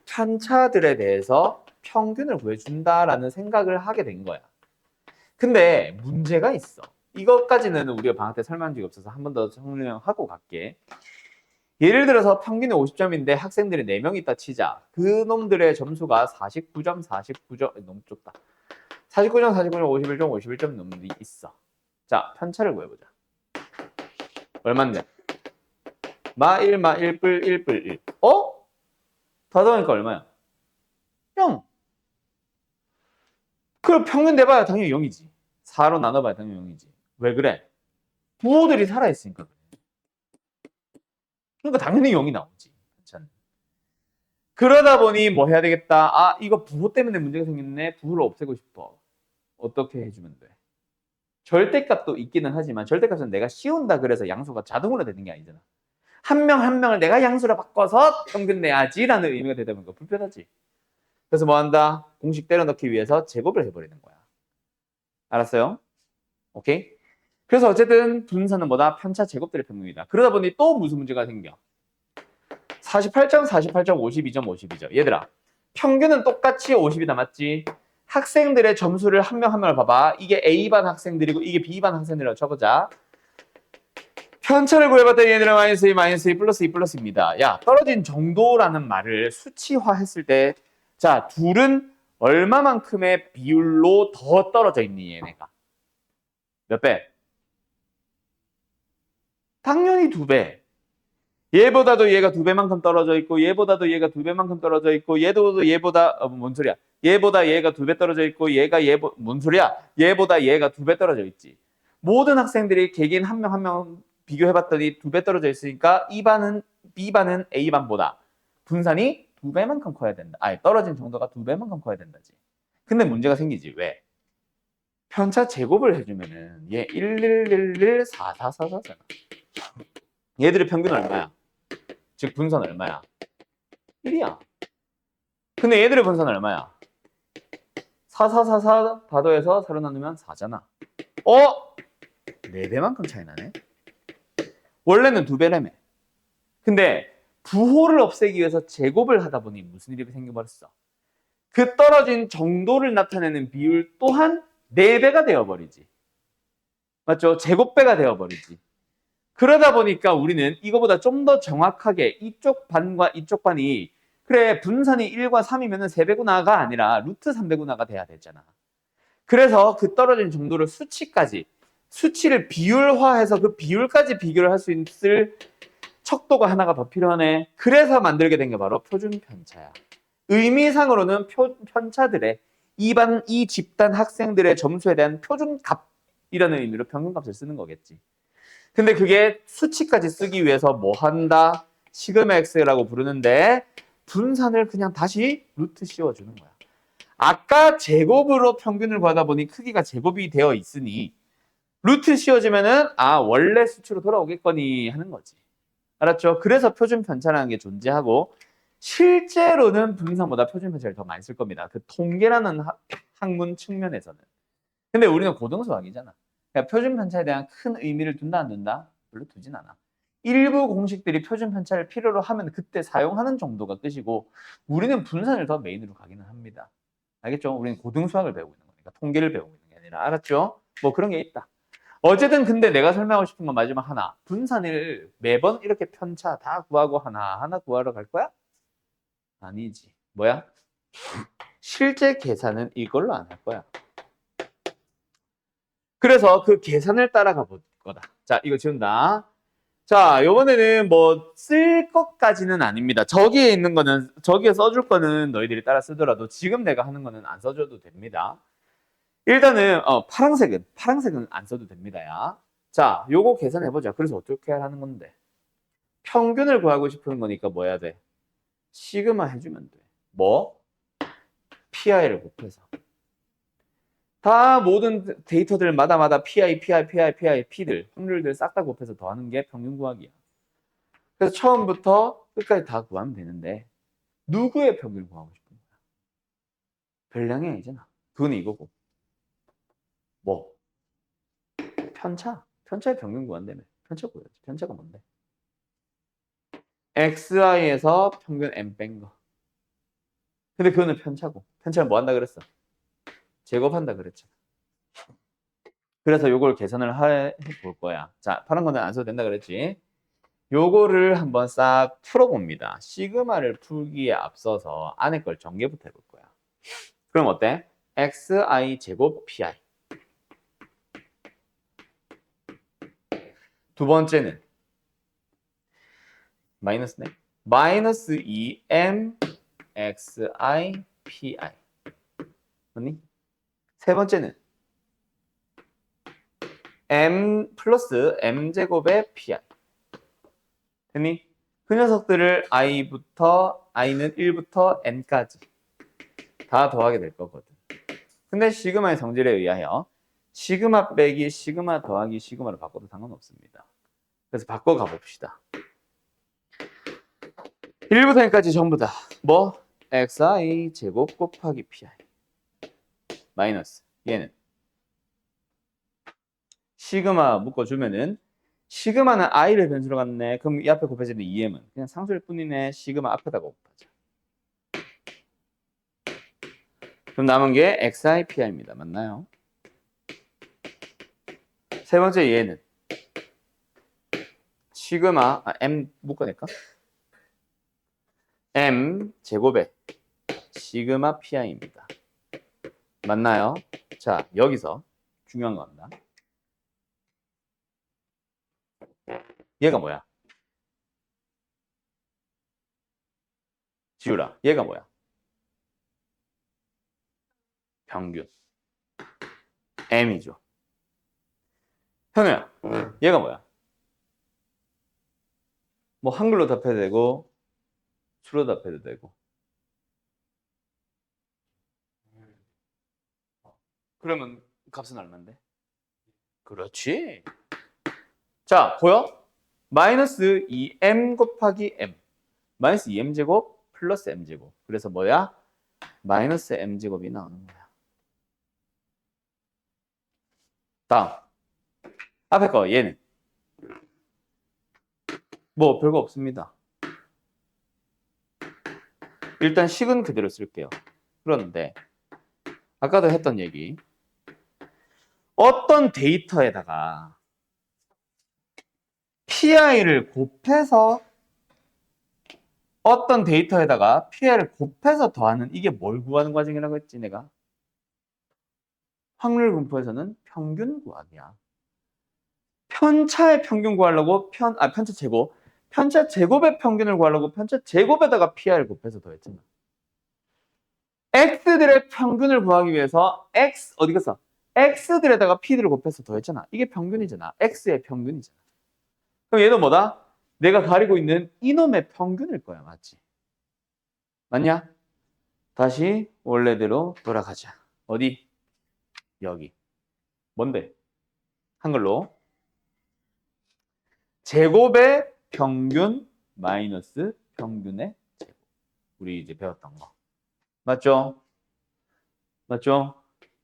편차들에 대해서 평균을 구해준다라는 생각을 하게 된 거야. 근데 문제가 있어. 이것까지는 우리가 방학 때 설명한 적이 없어서 한 번 더 설명하고 갈게. 예를 들어서 평균이 50점인데 학생들이 4명 있다 치자. 그 놈들의 점수가 49점, 49점, 너무 좁다. 49점, 49점, 51점, 51점 놈들이 있어. 자, 편차를 구해보자. 얼만데? 마 1, 마 1, 뿔 1, 뿔 1. 어? 다 더하니까 얼마야? 0. 그럼 평균 내봐야 당연히 0이지. 4로 나눠봐야 당연히 0이지. 왜 그래? 부호들이 살아있으니까 그래. 그러니까 당연히 0이 나오지. 편차는. 그러다 보니 뭐 해야 되겠다. 아, 이거 부호 때문에 문제가 생겼네. 부호를 없애고 싶어. 어떻게 해주면 돼? 절대값도 있기는 하지만 절대값은 내가 씌운다 그래서 양수가 자동으로 되는 게 아니잖아. 한 명 한 명을 내가 양수로 바꿔서 평균 내야지라는 의미가 되다 보니까 불편하지. 그래서 뭐 한다? 공식 때려넣기 위해서 제곱을 해버리는 거야. 알았어요? 오케이? 그래서 어쨌든 분산은 뭐다? 편차 제곱들의 평균이다. 그러다 보니 또 무슨 문제가 생겨? 48점, 48점, 52점, 52점. 얘들아, 평균은 똑같이 50이다, 맞지? 학생들의 점수를 한 명 한 명을 봐봐. 이게 A반 학생들이고 이게 B반 학생들이라고 쳐보자. 편차를 구해봤더니 얘들아 마이너스 2, 마이너스 2, 플러스 2, 플러스입니다. 야, 떨어진 정도라는 말을 수치화했을 때 자, 둘은 얼마만큼의 비율로 더 떨어져 있니, 얘네가? 몇 배? 당연히 2배. 얘보다도 얘가 2배만큼 떨어져 있고 얘보다도 얘가 2배만큼 떨어져 있고 얘보다 뭔 소리야? 얘보다 얘가 2배 떨어져 있고 뭔 소리야? 얘보다 얘가 2배 떨어져 있지. 모든 학생들이 개개인 한 명 한 명 비교해봤더니 2배 떨어져 있으니까 B반은 A반보다 분산이 2배만큼 커야 된다. 아니, 떨어진 정도가 2배만큼 커야 된다지. 근데 문제가 생기지. 왜? 편차 제곱을 해주면은 얘 1111 4444잖아. 얘들의 평균 얼마야? 즉 분산 얼마야? 1이야. 근데 얘들의 분산 얼마야? 4444 다 더해서 4로 나누면 4잖아. 4배만큼 차이 나네. 원래는 2배라며. 근데 부호를 없애기 위해서 제곱을 하다 보니 무슨 일이 생겨버렸어? 그 떨어진 정도를 나타내는 비율 또한 4배가 되어버리지. 맞죠? 제곱배가 되어버리지. 그러다 보니까 우리는 이거보다 좀 더 정확하게 이쪽 반과 이쪽 반이 그래 분산이 1과 3이면 3배구나가 아니라 루트 3배구나가 돼야 되잖아. 그래서 그 떨어진 정도를 수치를 비율화해서 그 비율까지 비교를 할 수 있을 척도가 하나가 더 필요하네. 그래서 만들게 된 게 바로 표준 편차야. 의미상으로는 편차들의 이 집단 학생들의 점수에 대한 표준값이라는 의미로 평균값을 쓰는 거겠지. 근데 그게 수치까지 쓰기 위해서 뭐 한다? 시그마 x라고 부르는데 분산을 그냥 다시 루트 씌워주는 거야. 아까 제곱으로 평균을 구하다 보니 크기가 제곱이 되어 있으니 루트 씌워주면은 원래 수치로 돌아오겠거니 하는 거지. 알았죠? 그래서 표준 편차라는 게 존재하고 실제로는 분산보다 표준 편차를 더 많이 쓸 겁니다. 그 통계라는 학문 측면에서는. 근데 우리는 고등수학이잖아. 그러니까 표준 편차에 대한 큰 의미를 둔다 안 둔다? 별로 두진 않아. 일부 공식들이 표준 편차를 필요로 하면 그때 사용하는 정도가 끝이고 우리는 분산을 더 메인으로 가기는 합니다. 알겠죠? 우리는 고등수학을 배우고 있는 거니까 통계를 배우고 있는 게 아니라 알았죠? 뭐 그런 게 있다. 어쨌든 근데 내가 설명하고 싶은 건 마지막 하나. 분산을 매번 이렇게 편차 다 구하고 하나하나 구하러 갈 거야? 아니지. 뭐야? 실제 계산은 이걸로 안 할 거야. 그래서 그 계산을 따라가 볼 거다. 자, 이거 지운다. 자, 요번에는 뭐 쓸 것까지는 아닙니다. 저기에 있는 거는, 저기에 써줄 거는 너희들이 따라 쓰더라도 지금 내가 하는 거는 안 써줘도 됩니다. 일단은 파란색은 안 써도 됩니다. 야. 자, 요거 계산해보자. 그래서 어떻게 하는 건데? 평균을 구하고 싶은 거니까 뭐 해야 돼? 시그마 해주면 돼. 뭐? PI를 곱해서. 다 모든 데이터들마다 PI, P들, 확률들 싹 다 곱해서 더하는 게 평균 구하기야. 그래서 처음부터 끝까지 다 구하면 되는데 누구의 평균을 구하고 싶은 거야? 별량이 아니잖아. 그건 이거고. 뭐? 편차. 편차의 평균 구한다며. 편차 구해야지. 편차가 뭔데? XI에서 평균 M 뺀 거. 근데 그거는 편차고. 편차는 뭐 한다 그랬어? 제곱한다 그랬죠. 그래서 요걸 계산을 해 볼 거야. 자, 파란 거는 안 써도 된다 그랬지? 요거를 한번 싹 풀어봅니다. 시그마를 풀기에 앞서서 안에 걸 전개부터 해볼 거야. 그럼 어때? xi 제곱 pi. 두 번째는 마이너스네. 마이너스 2m xi pi. 맞니? 세 번째는 m 플러스 m 제곱의 pi. 됐니? 그 녀석들을 i는 1부터 n까지 다 더하게 될 거거든. 근데 시그마의 성질에 의하여 시그마 빼기 시그마 더하기 시그마로 바꿔도 상관없습니다. 그래서 바꿔 가봅시다. 1부터 n까지 전부 다 뭐? xi 제곱 곱하기 pi 마이너스 얘는 시그마 묶어주면은 시그마는 i를 변수로 갖네. 그럼 이 앞에 곱해지는 2m은 그냥 상수일 뿐이네. 시그마 앞에다가 곱하자. 그럼 남은 게 xi pi입니다. 맞나요? 세 번째 얘는 시그마 m 묶어낼까? m 제곱에 시그마 pi입니다. 맞나요? 자, 여기서 중요한 거 합니다. 얘가 뭐야? 지우라. 얘가 뭐야? 평균. m이죠. 현우야. 얘가 뭐야? 뭐 한글로 답해도 되고 수로 답해도 되고. 그러면 값은 얼마인데? 그렇지. 자, 보여? 마이너스 2m 곱하기 m. 마이너스 2m 제곱 플러스 m 제곱. 그래서 뭐야? 마이너스 m 제곱이 나오는 거야. 다음. 앞에 거 얘는 뭐 별거 없습니다. 일단 식은 그대로 쓸게요. 그런데 아까도 했던 얘기. 어떤 데이터에다가 PI를 곱해서 어떤 데이터에다가 PI를 곱해서 더하는 이게 뭘 구하는 과정이라고 했지 내가? 확률 분포에서는 평균 구하기야. 편차의 평균 구하려고 편차 제곱. 편차 제곱의 평균을 구하려고 편차 제곱에다가 PI를 곱해서 더했잖아. X들의 평균을 구하기 위해서 어디 갔어? X들에다가 P들을 곱해서 더했잖아. 이게 평균이잖아. X의 평균이잖아. 그럼 얘는 뭐다? 내가 가리고 있는 이놈의 평균일 거야. 맞지? 맞냐? 다시 원래대로 돌아가자. 어디? 여기. 뭔데? 한글로. 제곱의 평균 마이너스 평균의 제곱. 우리 이제 배웠던 거. 맞죠? 맞죠?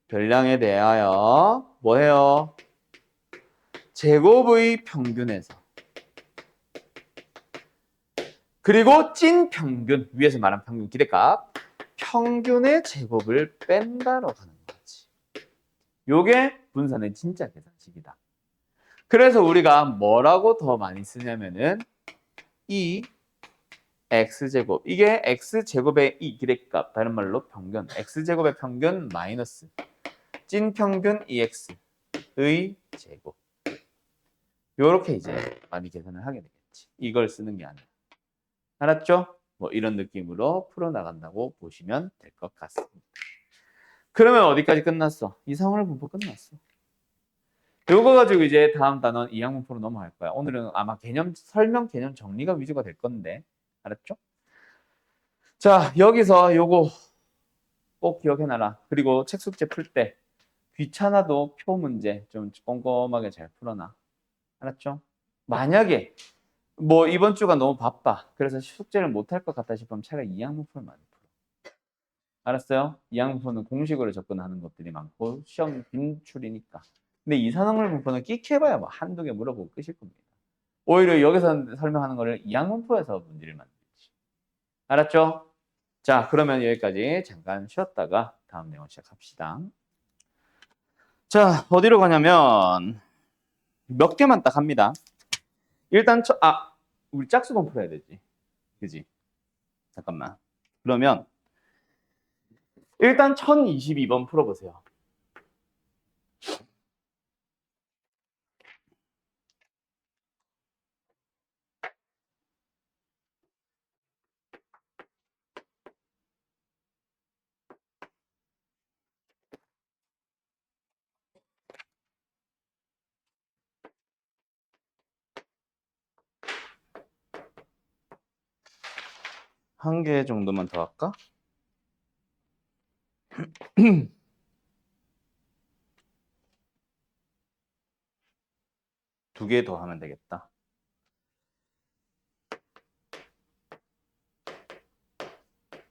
별량에 대하여 뭐 해요? 제곱의 평균에서 그리고 찐 평균, 위에서 말한 평균 기대값, 평균의 제곱을 뺀다로 가는 거지. 요게 분산의 진짜 계산식이다. 그래서 우리가 뭐라고 더 많이 쓰냐면은 이 x제곱, 이게 x제곱의 이 기대값, 다른 말로 평균, x제곱의 평균 마이너스 찐 평균 ex의 제곱. 요렇게 이제 많이 계산을 하게 되겠지. 이걸 쓰는 게 아니라. 알았죠? 뭐 이런 느낌으로 풀어나간다고 보시면 될 것 같습니다. 그러면 어디까지 끝났어? 이상원을 분포 끝났어. 요거 가지고 이제 다음 단원 이항분포로 넘어갈 거야. 오늘은 아마 설명 개념 정리가 위주가 될 건데. 알았죠? 자, 여기서 요거 꼭 기억해놔라. 그리고 책 숙제 풀 때 귀찮아도 표 문제 좀 꼼꼼하게 잘 풀어놔. 알았죠? 만약에 뭐 이번 주가 너무 바빠. 그래서 숙제를 못할 것 같다 싶으면 차라리 이항분포를 많이 풀어. 알았어요? 이항분포는 공식으로 접근하는 것들이 많고 시험 빈출이니까. 근데 이산화물 분포는 끽해봐야 뭐 한두 개 물어보고 끝일 겁니다. 오히려 여기서 설명하는 거를 이항분포에서 문제를 만들지. 알았죠? 자, 그러면 여기까지 잠깐 쉬었다가 다음 내용 시작합시다. 자, 어디로 가냐면 몇 개만 딱 합니다. 일단 우리 짝수건 풀어야 되지. 그지? 잠깐만. 그러면 일단 1022번 풀어보세요. 한 개 정도만 더 할까? 두 개 더 하면 되겠다.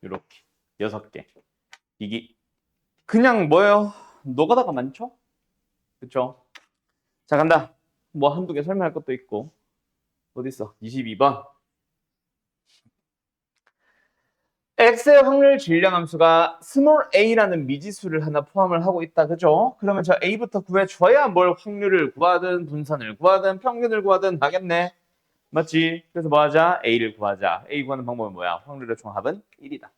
이렇게 6개. 이게 그냥 뭐예요? 노가다가 많죠? 그쵸? 자, 간다. 뭐 한두 개 설명할 것도 있고. 어딨어? 22번. x의 확률 질량 함수가 스몰 a라는 미지수를 하나 포함을 하고 있다. 그죠? 그러면 저 a부터 구해줘야 뭘 확률을 구하든 분산을 구하든 평균을 구하든 하겠네. 맞지? 그래서 뭐 하자? a를 구하자. a 구하는 방법은 뭐야? 확률의 총합은 1이다.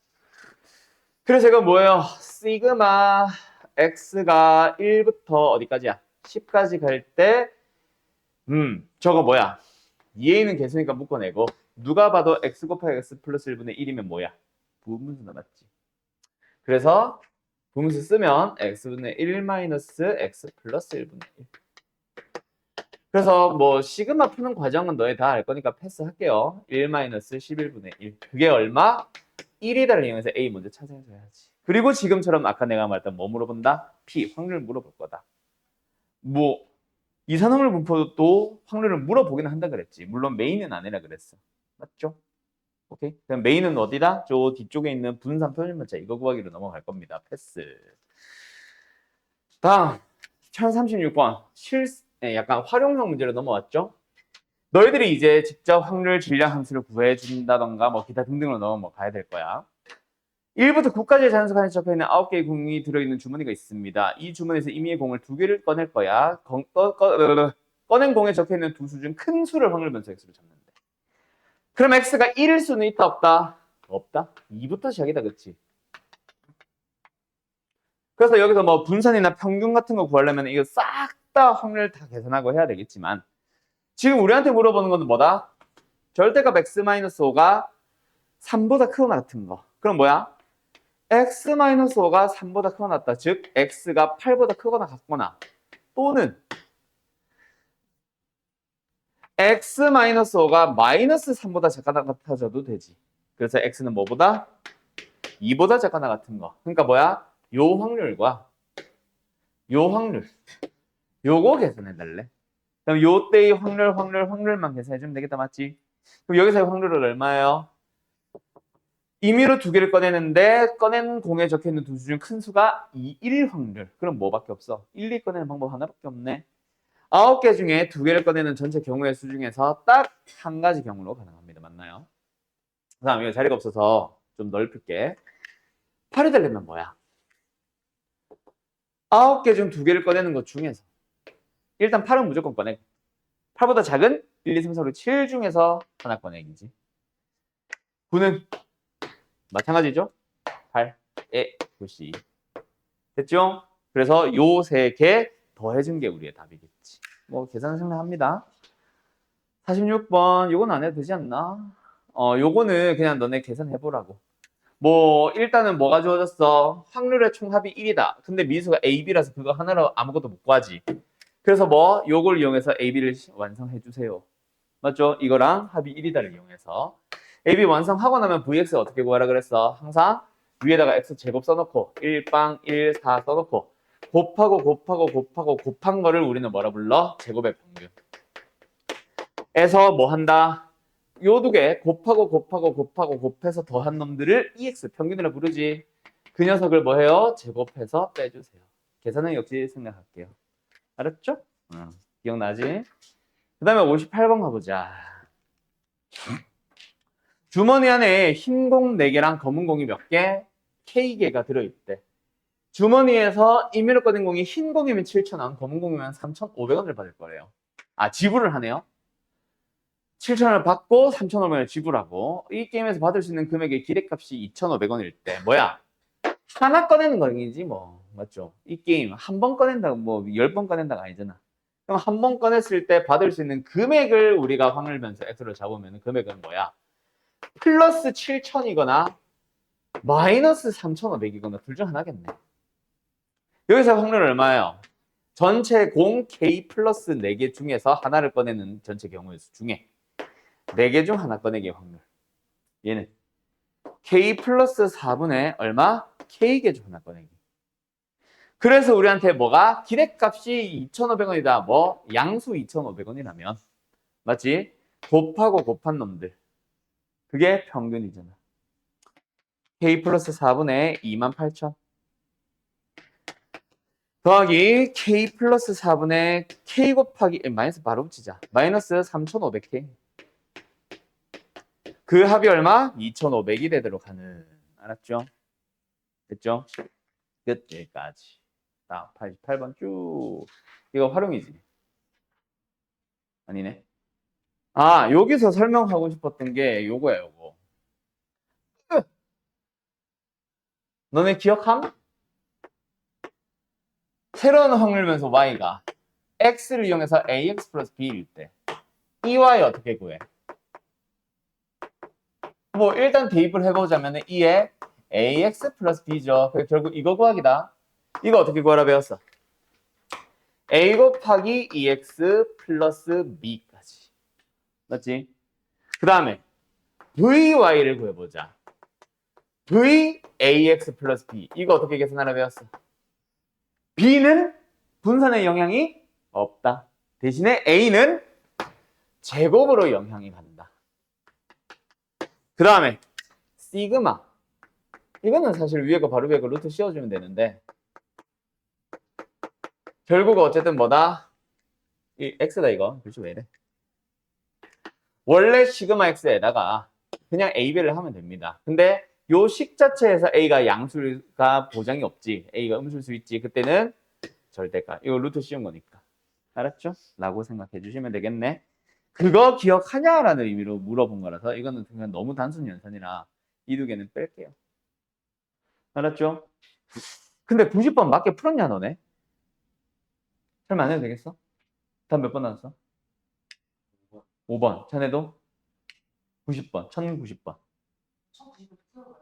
그래서 이건 뭐예요? 시그마 x가 1부터 어디까지야? 10까지 갈 때 저거 뭐야? 2a는 개수니까 묶어내고 누가 봐도 x 곱하기 x 플러스 1분의 1이면 뭐야? 부분수 남았지. 그래서 부분수 쓰면 x분의 1 마이너스 x 플러스 1분의 1. 그래서 뭐 시그마 푸는 과정은 너희 다 알 거니까 패스할게요. 1 마이너스 11분의 1. 그게 얼마? 1이다를 이용해서 a 먼저 찾아줘야지. 그리고 지금처럼 아까 내가 말했던 뭐 물어본다? p, 확률 물어볼 거다. 뭐 이산화물 분포도 확률을 물어보기는 한다 그랬지. 물론 메인은 아니라 그랬어. 맞죠? 오케이. 그럼 메인은 어디다? 저 뒤쪽에 있는 분산 표준문자 이거 구하기로 넘어갈 겁니다. 패스. 다음 1036번 약간 활용형 문제로 넘어왔죠. 너희들이 이제 직접 확률 질량 함수를 구해준다던가 뭐 기타 등등으로 넘어가야 될 거야. 1부터 9까지의 자연수 칸에 적혀있는 9개의 공이 들어있는 주머니가 있습니다. 이 주머니에서 임의의 공을 2개를 꺼낼 거야. 꺼낸 공에 적혀있는 두 수 중 큰 수를 확률 변수 x로 잡는데. 그럼 x가 1일 수는 있다 없다? 없다. 2부터 시작이다. 그치? 그래서 여기서 뭐 분산이나 평균 같은 거 구하려면 이거 싹 다 확률 다 계산하고 해야 되겠지만 지금 우리한테 물어보는 건 뭐다? 절대값 x-5가 3보다 크거나 같은 거. 그럼 뭐야? x-5가 3보다 크거나 같다. 즉 x가 8보다 크거나 같거나 또는 x-5가 마이너스 3보다 작거나 같아져도 되지. 그래서 x는 뭐보다? 2보다 작거나 같은 거. 그러니까 뭐야? 요 확률과 요 확률 요거 계산해달래. 그럼 요때의 확률만 계산해주면 되겠다. 맞지? 그럼 여기서의 확률은 얼마예요? 임의로 2개를 꺼내는데 꺼낸 공에 적혀있는 두 수 중 큰 수가 2, 1 확률. 그럼 뭐밖에 없어? 1, 2 꺼내는 방법 하나밖에 없네. 9개 중에 2개를 꺼내는 전체 경우의 수 중에서 딱 한 가지 경우로 가능합니다. 맞나요? 그 다음에 이거 자리가 없어서 좀 넓힐게. 8이 되려면 뭐야? 9개 중 2개를 꺼내는 것 중에서 일단 8은 무조건 꺼내고 8보다 작은 1, 2, 3, 4, 5, 7 중에서 하나 꺼내기지. 9는 마찬가지죠? 8, 에, 9C. 됐죠? 그래서 요 세 개 더해준 게 우리의 답이겠지. 뭐 계산 생략합니다. 46번 요건 안 해도 되지 않나? 요거는 그냥 너네 계산해보라고. 뭐 일단은 뭐가 주어졌어? 확률의 총합이 1이다. 근데 미수가 A, B라서 그거 하나로 아무것도 못 구하지. 그래서 뭐 요걸 이용해서 A, B를 완성해 주세요. 맞죠? 이거랑 합이 1이다를 이용해서 A, B 완성하고 나면 VX 어떻게 구하라 그랬어? 항상 위에다가 X 제곱 써놓고 1빵 1, 4 써놓고 곱한 거를 우리는 뭐라 불러? 제곱의 평균. 에서 뭐 한다? 요 두 개 곱해서 더한 놈들을 EX 평균이라 부르지. 그 녀석을 뭐 해요? 제곱해서 빼주세요. 계산은 역시 생략할게요. 알았죠? 기억나지? 그 다음에 58번 가보자. 주머니 안에 흰 공 4개랑 검은 공이 몇 개? K개가 들어있대. 주머니에서 임의로 꺼낸 공이 흰 공이면 7,000원, 검은 공이면 3,500원을 받을 거래요. 아, 지불을 하네요. 7,000원을 받고 3,500원을 지불하고 이 게임에서 받을 수 있는 금액의 기대값이 2,500원일 때 뭐야? 하나 꺼내는 거이지 뭐. 맞죠? 이 게임 한 번 꺼낸다고 뭐 10번 꺼낸다가 아니잖아. 그럼 한 번 꺼냈을 때 받을 수 있는 금액을 우리가 확률 변수 x로 잡으면 금액은 뭐야? 플러스 7,000이거나 마이너스 3,500이거나 둘 중 하나겠네. 여기서 확률은 얼마예요? 전체 공 K 플러스 4개 중에서 하나를 꺼내는 전체 경우의 수 중에 4개 중 하나 꺼내기의 확률. 얘는 K 플러스 4분의 얼마? K개 중 하나 꺼내기. 그래서 우리한테 뭐가? 기대값이 2,500원이다. 뭐? 양수 2,500원이라면. 맞지? 곱한 놈들. 그게 평균이잖아. K 플러스 4분의 28,000. 더하기 K 플러스 4분의 K 곱하기 마이너스 바로 붙이자. 마이너스 3,500K. 그 합이 얼마? 2,500이 되도록 하는. 알았죠? 됐죠? 끝. 여기까지. 다음 88번 쭉. 이거 활용이지. 아니네. 아, 여기서 설명하고 싶었던 게 요거야, 요거. 너네 기억함? 새로운 확률 변수 y가 x를 이용해서 ax 플러스 b일 때 이 y 어떻게 구해? 뭐 일단 대입을 해보자면 2에 ax 플러스 b죠. 그래서 결국 이거 구하기다. 이거 어떻게 구하라 배웠어? a 곱하기 2x 플러스 b까지. 맞지? 그 다음에 vy를 구해보자. vax 플러스 b. 이거 어떻게 계산하라 배웠어? b는 분산의 영향이 없다. 대신에 a는 제곱으로 영향이 간다. 그 다음에 시그마. 이거는 사실 위에 거 바로 위에 거 루트 씌워주면 되는데 결국 어쨌든 뭐다? 이 x다 이거. 글씨 왜 이래? 원래 시그마 x에다가 그냥 a, b를 하면 됩니다. 근데 요 식 자체에서 a가 양수가 보장이 없지. a가 음수일 수 있지. 그때는 절대값. 이거 루트 씌운 거니까. 알았죠? 라고 생각해 주시면 되겠네. 그거 기억하냐라는 의미로 물어본 거라서 이거는 그냥 너무 단순 연산이라 이 두 개는 뺄게요. 알았죠? 근데 90번 맞게 풀었냐 너네? 설마 안 해도 되겠어? 다음 몇 번 나왔어? 5번. 자네도? 90번. 1090번. 1090번 풀어봐요.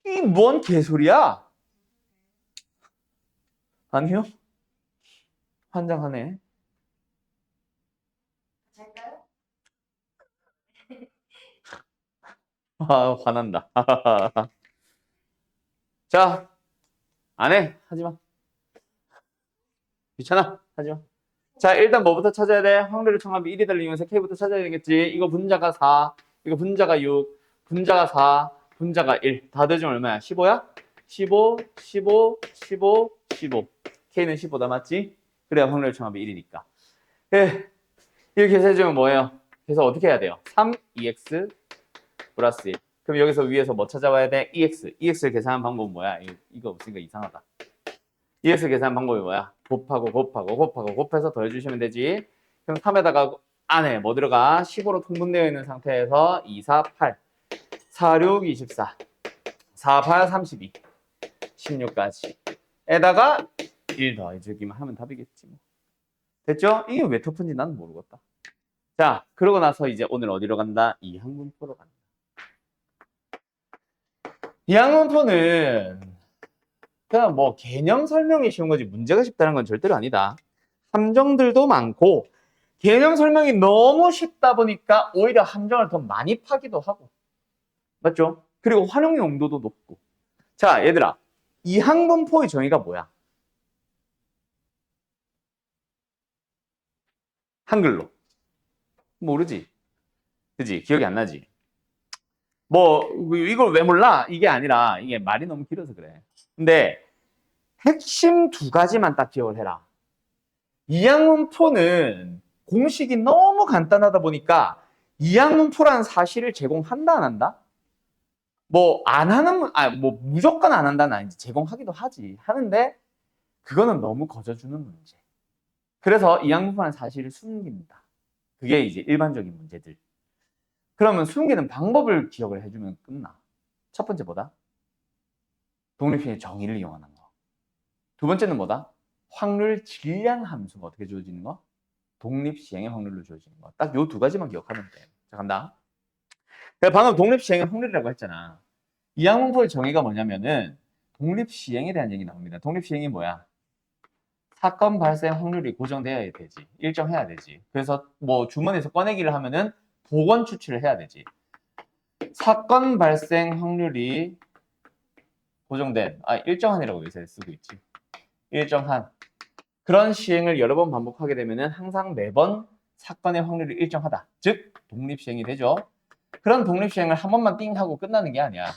이 뭔 개소리야? 아니요? 환장하네. 잘까요? 아, 화난다. 자, 안 해. 하지 마. 귀찮아. 하지 마. 자, 일단 뭐부터 찾아야 돼? 확률의 총합이 1이 될 이용해서 K부터 찾아야 되겠지. 이거 분자가 4, 이거 분자가 6, 분자가 4, 분자가 1. 다 대중 얼마야? 15야? 15, 15, 15, 15. K는 15다 맞지? 그래야 확률의 총합이 1이니까. 예, 이렇게 해주면 뭐예요? 그래서 어떻게 해야 돼요? 3EX 플러스 1. 그럼 여기서 위에서 뭐 찾아봐야 돼? EX. EX를 계산하는 방법은 뭐야? 이거 없으니까 이상하다. EX 계산 방법이 뭐야? 곱해서 더해주시면 되지. 그럼 3에다가 안에 뭐 들어가? 15로 통분되어 있는 상태에서 2, 4, 8, 4, 6, 24, 4, 8, 32, 16까지. 에다가 1 더해주기만 하면 답이겠지. 뭐. 됐죠? 이게 왜 터프인지 나는 모르겠다. 자, 그러고 나서 이제 오늘 어디로 간다? 이항분포로 간다. 이항분포는 그냥 뭐 개념 설명이 쉬운 거지 문제가 쉽다는 건 절대로 아니다. 함정들도 많고 개념 설명이 너무 쉽다 보니까 오히려 함정을 더 많이 파기도 하고 맞죠? 그리고 활용 용도도 높고. 자, 얘들아, 이항분포의 정의가 뭐야? 한글로 모르지? 그지? 기억이 안 나지? 뭐 이걸 왜 몰라? 이게 아니라 이게 말이 너무 길어서 그래. 근데 핵심 두 가지만 딱 기억을 해라. 이항분포는 공식이 너무 간단하다 보니까 이항분포라는 사실을 제공한다 안 한다? 뭐 안 하는 뭐 무조건 안 한다는 아니지. 제공하기도 하지. 하는데 그거는 너무 거저주는 문제. 그래서 이항분포라는 사실을 숨깁니다. 그게 이제 일반적인 문제들. 그러면 숨기는 방법을 기억을 해주면 끝나. 첫 번째 뭐다? 독립시행의 정의를 이용하는 거. 두 번째는 뭐다? 확률 질량 함수가 어떻게 주어지는 거? 독립시행의 확률로 주어지는 거. 딱 요 두 가지만 기억하면 돼. 자, 간다. 방금 독립시행의 확률이라고 했잖아. 이항분포의 정의가 뭐냐면은 독립시행에 대한 얘기 나옵니다. 독립시행이 뭐야? 사건 발생 확률이 고정돼야 되지. 일정해야 되지. 그래서 뭐 주머니에서 꺼내기를 하면은 보건 추출을 해야 되지. 사건 발생 확률이 고정된, 일정한이라고 요새 쓰고 있지. 일정한. 그런 시행을 여러 번 반복하게 되면은 항상 매번 사건의 확률이 일정하다. 즉, 독립시행이 되죠. 그런 독립시행을 한 번만 띵 하고 끝나는 게 아니야.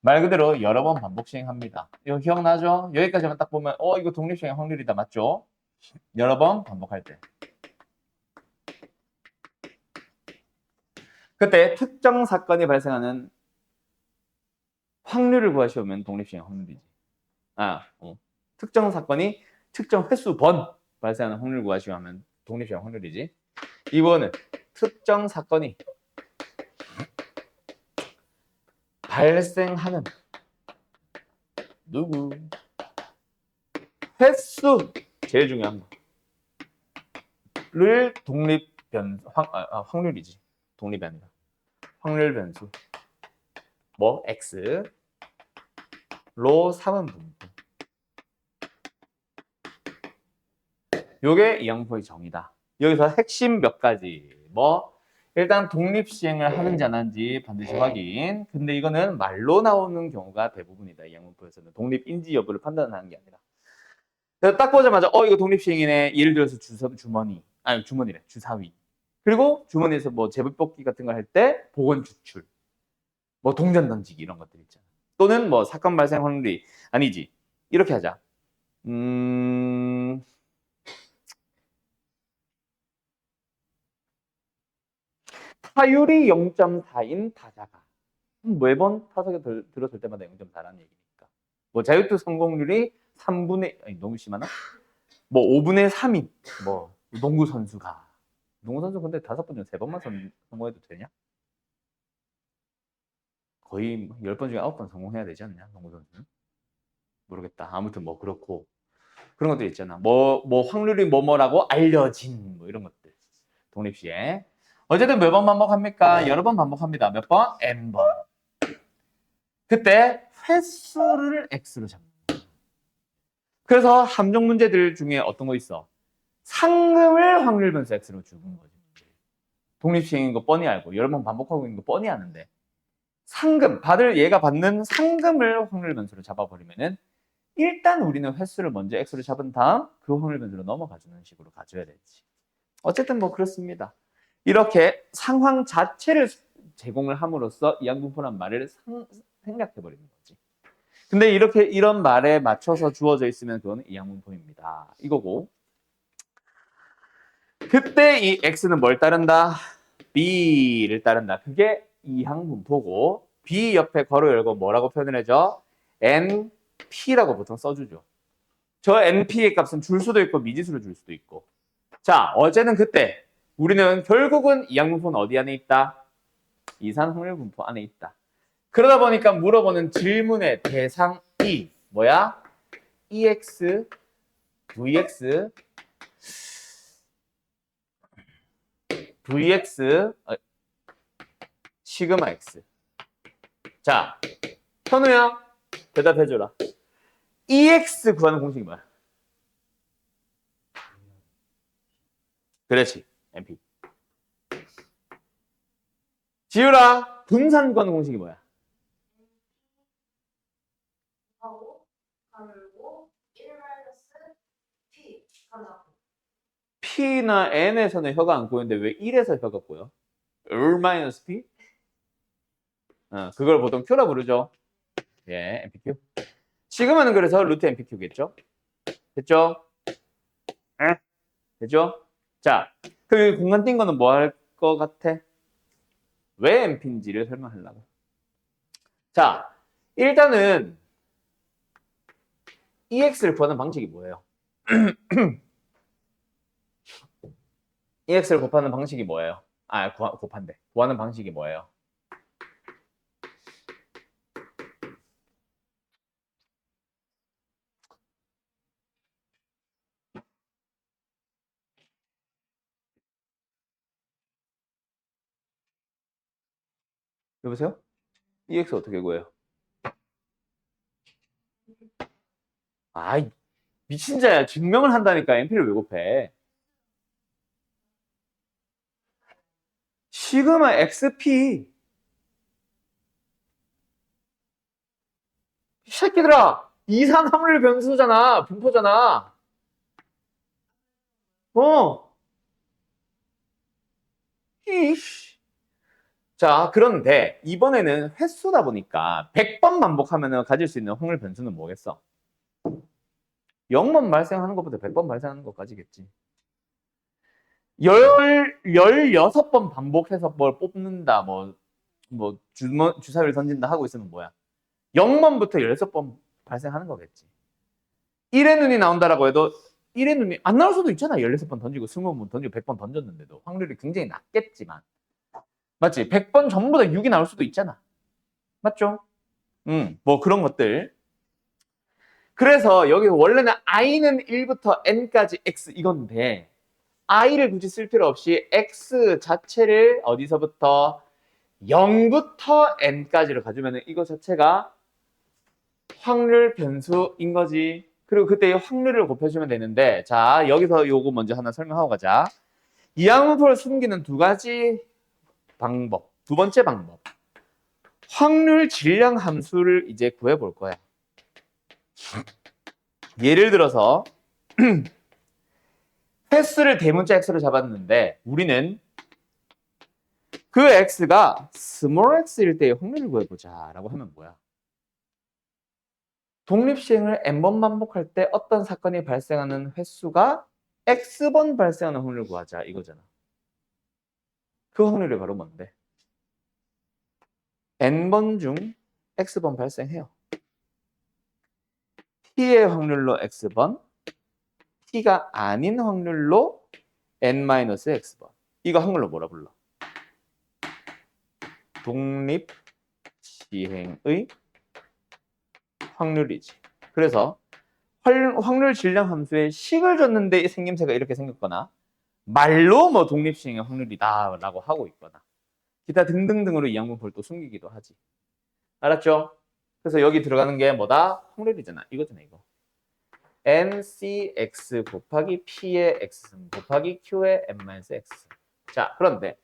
말 그대로 여러 번 반복 시행합니다. 이거 기억나죠? 여기까지만 딱 보면, 이거 독립시행의 확률이다. 맞죠? 여러 번 반복할 때. 그때 특정 사건이 발생하는 확률을 구하시면 독립시행 확률이지. 특정 사건이 특정 횟수 번 발생하는 확률을 구하시면 독립시행 확률이지. 이거는 특정 사건이 발생하는 누구 횟수 제일 중요한 거를 확률이지. 독립이 아니라 확률 변수 뭐 x 로 3은 분포. 요게 이항분포의 정의다. 여기서 핵심 몇 가지. 뭐 일단 독립시행을 하는지 안 하는지 반드시 확인. 근데 이거는 말로 나오는 경우가 대부분이다. 이항분포에서는 독립인지 여부를 판단하는 게 아니라. 그래서 딱 보자마자 이거 독립시행이네. 예를 들어서 주머니래. 주사위. 그리고 주머니에서 뭐 제비뽑기 같은 걸 할 때 보건 추출. 뭐 동전 던지기 이런 것들 있잖아. 또는 뭐 사건 발생 확률이 아니지. 이렇게 하자. 타율이 0.4인 타자가 매번 타석에 들었을 때마다 0.4라는 얘기니까. 뭐 자유투 성공률이 3분의 너무 심하나? 뭐 5분의 3인 뭐 농구 선수가 농구 선수 근데 5번 중 3번만 성공해도 되냐? 거의 10번 중에 9번 성공해야 되지 않냐? 농구 선수는? 모르겠다. 아무튼 뭐 그렇고 그런 것들 있잖아. 뭐 확률이 뭐라고 알려진 뭐 이런 것들. 독립시에 어쨌든 몇 번 반복합니까? 여러 번 반복합니다. 몇 번? n번. 그때 횟수를 x로 잡는. 그래서 함정 문제들 중에 어떤 거 있어? 상금을 확률 변수 x로 주는 거지. 독립시행인 거 뻔히 알고 여러 번 반복하고 있는 거 뻔히 아는데 상금, 얘가 받는 상금을 확률 변수로 잡아버리면은 일단 우리는 횟수를 먼저 x로 잡은 다음 그 확률 변수로 넘어가주는 식으로 가져야 되지. 어쨌든 뭐 그렇습니다. 이렇게 상황 자체를 제공을 함으로써 이항분포란 말을 생략해버리는 거지. 근데 이런 말에 맞춰서 주어져 있으면 그거는 이항분포입니다. 이거고. 그때 이 x는 뭘 따른다? b를 따른다. 그게 이항분포고 b 옆에 괄호 열고 뭐라고 표현을 해줘? np라고 보통 써주죠. 저 np의 값은 줄 수도 있고 미지수를 줄 수도 있고. 자, 어제는 그때 우리는 결국은 이항분포는 어디 안에 있다? 이산확률분포 안에 있다. 그러다 보니까 물어보는 질문의 대상이 뭐야? EX, VX, 시그마 X. 자, 현우야, 대답해줘라. EX 구하는 공식이 뭐야? 그렇지, MP. 지우라, 분산 구하는 공식이 뭐야? 하고 가늘고 1 P 가나. P나 N에서는 혀가 안 꼬이는데 왜 1에서 혀가 꼬여? 1-P? 그걸 보통 Q라 부르죠. 예, MPQ. 시그마는 그래서 루트 MPQ겠죠? 됐죠? 에? 됐죠? 자, 그 공간 띈 거는 뭐 할 것 같아? 왜 MP인지를 설명하려고. 자, 일단은 EX를 구하는 방식이 뭐예요? EX를 곱하는 방식이 뭐예요? 곱한데. 구하는 방식이 뭐예요? 여보세요? EX 어떻게 구해요? 아이, 미친 자야. 증명을 한다니까 MP를 왜 곱해? 시그마 XP. 이 새끼들아, 이산 확률 변수잖아. 분포잖아. 이씨. 자, 그런데 이번에는 횟수다 보니까 100번 반복하면 가질 수 있는 확률 변수는 뭐겠어? 0번 발생하는 것보다 100번 발생하는 것 가지겠지. 16번 반복해서 뭘 뽑는다, 주사위를 던진다 하고 있으면 뭐야? 0번부터 16번 발생하는 거겠지. 1의 눈이 나온다라고 해도 1의 눈이 안 나올 수도 있잖아. 16번 던지고 20번 던지고 100번 던졌는데도 확률이 굉장히 낮겠지만. 맞지? 100번 전부 다 6이 나올 수도 있잖아. 맞죠? 뭐 그런 것들. 그래서 여기 원래는 i는 1부터 n까지 x 이건데 i를 굳이 쓸 필요 없이 x 자체를 어디서부터 0부터 n까지를 가지면 이거 자체가 확률 변수인 거지. 그리고 그때 이 확률을 곱해주면 되는데, 자, 여기서 요거 먼저 하나 설명하고 가자. 이항분포를 숨기는 두 가지 방법. 두 번째 방법. 확률 질량 함수를 이제 구해볼 거야. 예를 들어서 횟수를 대문자 x로 잡았는데 우리는 그 x가 small x일 때의 확률을 구해보자 라고 하면 뭐야? 독립시행을 n번 반복할 때 어떤 사건이 발생하는 횟수가 x번 발생하는 확률을 구하자 이거잖아. 그 확률이 바로 뭔데? n번 중 x번 발생해요. t의 확률로 x번, t가 아닌 확률로 n-x번. 이거 한글로 뭐라 불러? 독립시행의 확률이지. 그래서 확률 질량 함수에 식을 줬는데 생김새가 이렇게 생겼거나 말로 뭐 독립시행의 확률이다 라고 하고 있거나 기타 등등등으로 이항분포를 또 숨기기도 하지. 알았죠? 그래서 여기 들어가는 게 뭐다? 확률이잖아. 이거잖아 이거. NCX 곱하기 P의 X승 곱하기 Q의 N-X승. 자, 그런데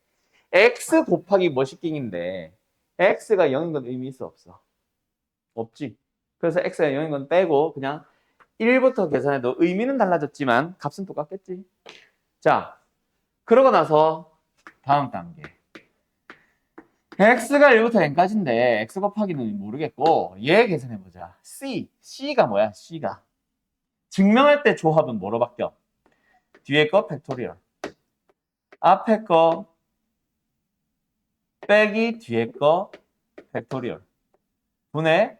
X 곱하기 뭐식킹인데 X가 0인 건 의미 있어 없어? 없지. 그래서 X가 0인 건 빼고 그냥 1부터 계산해도 의미는 달라졌지만 값은 똑같겠지. 자, 그러고 나서 다음 단계. X가 1부터 N까지인데 X 곱하기는 모르겠고 얘 계산해보자. C가 뭐야? C가. 증명할 때 조합은 뭐로 바뀌어? 뒤에 거 팩토리얼. 앞에 거 빼기 뒤에 거 팩토리얼 분의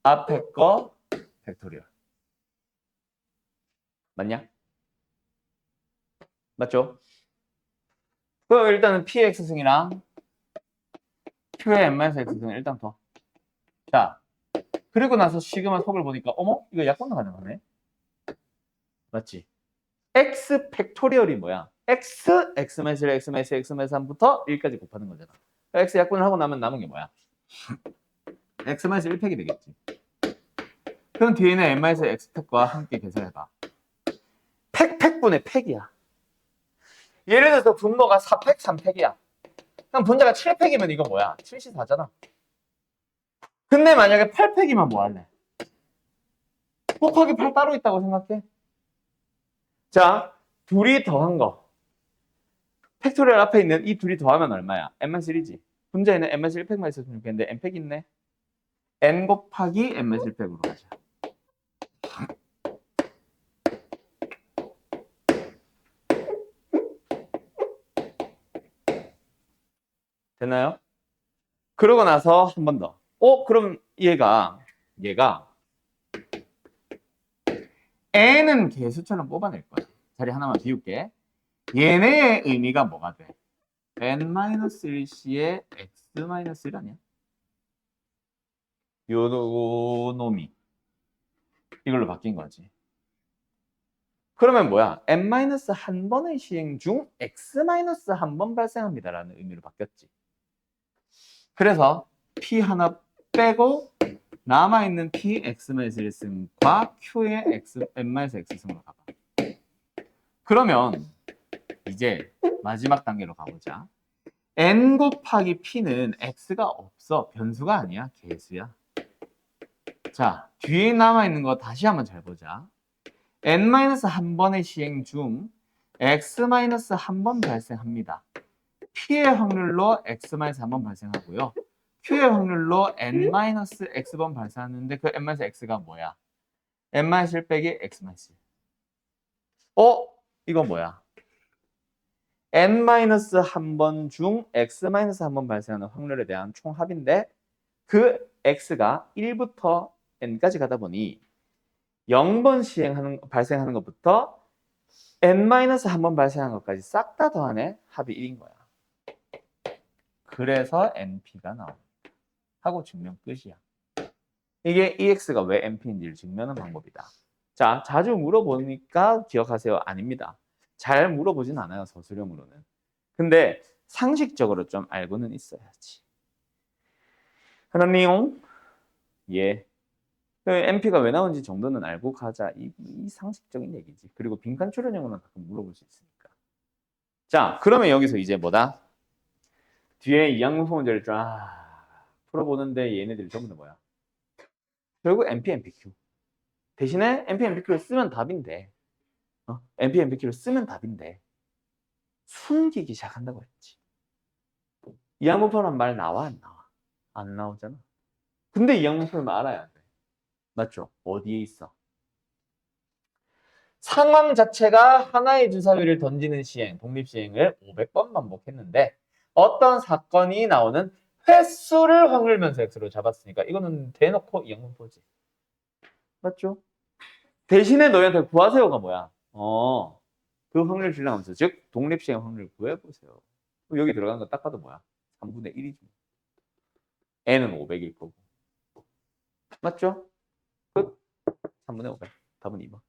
앞에 거 팩토리얼. 맞냐? 맞죠? 그럼 일단은 px승이랑 q의 n-x승을 일단 더. 자, 그리고 나서 시그마 속을 보니까 어머? 이거 약분도 가능하네. 맞지? x 팩토리얼이 뭐야? x, x-1, x-2, x-3부터 1까지 곱하는 거잖아. 그러니까 x 약분을 하고 나면 남은 게 뭐야? x-1팩이 되겠지. 그럼 뒤에는 n-x팩과 함께 계산해봐. 팩분의 팩이야. 예를 들어서 분모가 4팩, 3팩이야. 그럼 분자가 7팩이면 이거 뭐야? 74잖아. 근데 만약에 8팩이면 뭐 할래? 곱하기 8 따로 있다고 생각해. 자, 둘이 더한 거. 팩토리얼 앞에 있는 이 둘이 더하면 얼마야? n-1이지. 분자에는 n-1팩만 있었으면 좋겠는데 n팩 있네. n 곱하기 n-1팩으로 가자. 됐나요? 그러고 나서 한 번 더. 그럼 얘가 n은 개수처럼 뽑아낼 거야. 자리 하나만 비울게. 얘네의 의미가 뭐가 돼? n-1c의 x-1 아니야? 요 놈이 이걸로 바뀐 거지. 그러면 뭐야? n-한 번의 시행 중 x-한 번 발생합니다라는 의미로 바뀌었지. 그래서 p 하나 빼고 남아있는 p x-1승과 q의 n-x승으로 가봐. 그러면 이제 마지막 단계로 가보자. n 곱하기 p는 x가 없어. 변수가 아니야. 개수야. 자, 뒤에 남아있는 거 다시 한번 잘 보자. n-한 번의 시행 중 x-한 번 발생합니다. p의 확률로 x-한 번 발생하고요. q의 확률로 n-x번 발생하는데 그 n-x가 뭐야? n-1 빼기 x-1. 이건 뭐야? n-한 번 중 x-한 번 발생하는 확률에 대한 총합인데 그 x가 1부터 n까지 가다 보니 0번 발생하는 것부터 n-한 번 발생하는 것까지 싹 다 더하네. 합이 1인 거야. 그래서 np가 나옵니다. 하고 증명 끝이야. 이게 ex가 왜 np인지를 증명하는 방법이다. 자, 자주 물어보니까 기억하세요. 아닙니다. 잘 물어보진 않아요. 서술형으로는. 근데 상식적으로 좀 알고는 있어야지. 하나님, 예. np가 왜 나오는지 정도는 알고 가자. 이 상식적인 얘기지. 그리고 빈칸 출연형으로는 가끔 물어볼 수 있으니까. 자, 그러면 여기서 이제 뭐다? 뒤에 이항문법 문제를 쫙 풀어보는데 얘네들이 전부 다 뭐야? 결국 NP, NPQ. 대신에 NP, NPQ를 쓰면 답인데 NP, NPQ를 쓰면 답인데 숨기기 시작한다고 했지. 이항문법이란 말 나와 안 나와? 안 나오잖아. 근데 이항문법을 알아야 돼. 맞죠? 어디에 있어? 상황 자체가 하나의 주사위를 던지는 시행, 독립시행을 500번 반복했는데 어떤 사건이 나오는 횟수를 확률 면수 x로 잡았으니까 이거는 대놓고 이항문법이지. 맞죠? 대신에 너희한테 구하세요가 뭐야? 그 확률 질량함수, 즉 독립시행 확률 구해보세요. 여기 들어간 거 딱 봐도 뭐야? 3분의 1이지. n은 500일 거고. 맞죠? 끝. 3분의 500. 답은 2번.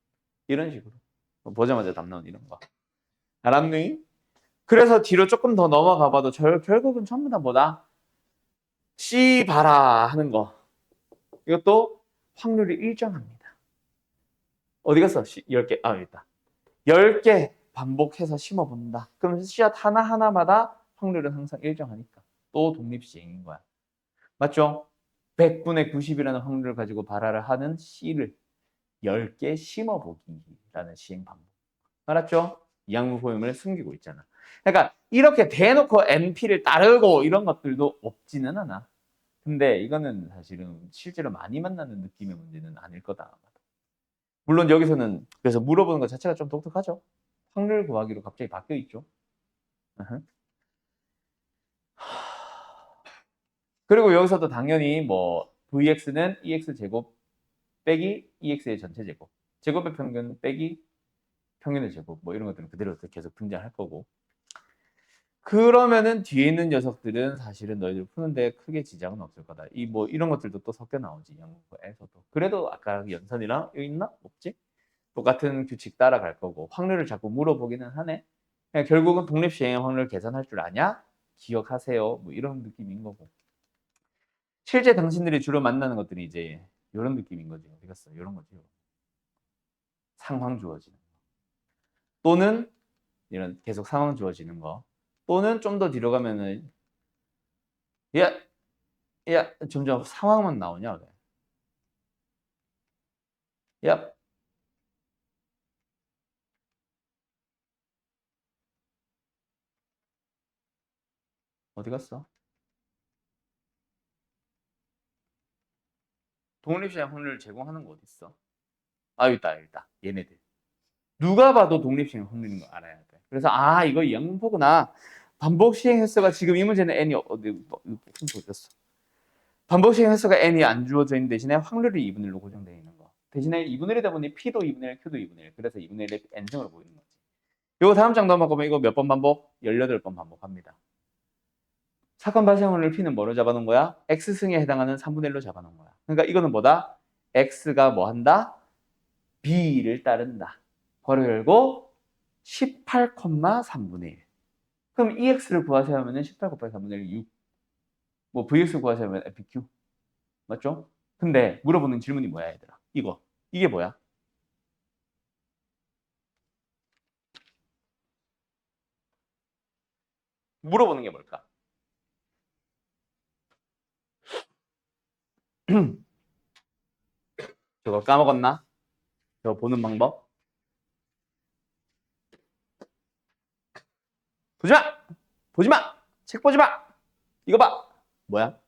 이런 식으로. 보자마자 답 나온 이런 거. 알았니? 그래서 뒤로 조금 더 넘어가 봐도 결국은 전부 다 뭐다? C 봐라 하는 거. 이것도 확률이 일정합니다. 어디 갔어? 10개. 여기 있다. 10개 반복해서 심어본다. 그럼 씨앗 하나하나마다 확률은 항상 일정하니까. 또 독립시행인 거야. 맞죠? 100분의 90이라는 확률을 가지고 발화를 하는 C를 10개 심어보기라는 시행 방법. 알았죠? 이항문 포용을 숨기고 있잖아. 그러니까 이렇게 대놓고 NP를 따르고 이런 것들도 없지는 않아. 근데 이거는 사실은 실제로 많이 만나는 느낌의 문제는 아닐 거다. 물론 여기서는 그래서 물어보는 것 자체가 좀 독특하죠. 확률 구하기로 갑자기 바뀌어 있죠. 그리고 여기서도 당연히 뭐 Vx는 EX 제곱 빼기 EX의 전체 제곱, 제곱의 평균 빼기 평균의 제곱, 뭐 이런 것들은 그대로 계속 등장할 거고. 그러면은 뒤에 있는 녀석들은 사실은 너희들 푸는데 크게 지장은 없을 거다. 이 뭐 이런 것들도 또 섞여 나오지 영국에서도. 그래도 아까 연산이랑 여기 있나? 없지? 똑같은 규칙 따라갈 거고 확률을 자꾸 물어보기는 하네. 그냥 결국은 독립시행의 확률 계산할 줄 아냐? 기억하세요. 뭐 이런 느낌인 거고. 실제 당신들이 주로 만나는 것들이 이제 이런 느낌인 거지. 어디 갔어? 이런 거지. 상황 주어지는 거. 또는 이런 계속 상황 주어지는 거. 또는 좀 더 뒤로 가면은 야 점점 상황만 나오냐 왜? 야 어디 갔어? 독립시행 확률을 제공하는 거 어디 있어? 아 여기 있다. 얘네들. 누가 봐도 독립시행 확률인 거 알아야 돼. 그래서 아 이거 양분포구나. 반복 시행 횟수가 지금 이 문제는 n이 어디 어딨어? 반복 시행 횟수가 n이 안 주어져 있는 대신에 확률이 2분의 1로 고정되어 있는 거. 대신에 2분의 1이다 보니 p도 2분의 1, q도 2분의 1. 그래서 2분의 1의 n승으로 보이는 거지. 이거 다음 장 넘어가면 이거 몇 번 반복? 18번 반복합니다. 사건 발생 확률 p는 뭐로 잡아놓은 거야? x승에 해당하는 3분의 1로 잡아놓은 거야. 그러니까 이거는 뭐다? x가 뭐 한다? b를 따른다. 괄호 열고 18,3분의 1. 그럼 EX를 구하셔야 하면 18 곱하기 3분의 1, 6. 뭐 VX 구하셔야 하면 FQ. 맞죠? 근데 물어보는 질문이 뭐야, 얘들아? 이거. 이게 뭐야? 물어보는 게 뭘까? 저거 까먹었나? 저거 보는 방법? 보지 마! 보지 마! 책 보지 마! 이거 봐! 뭐야?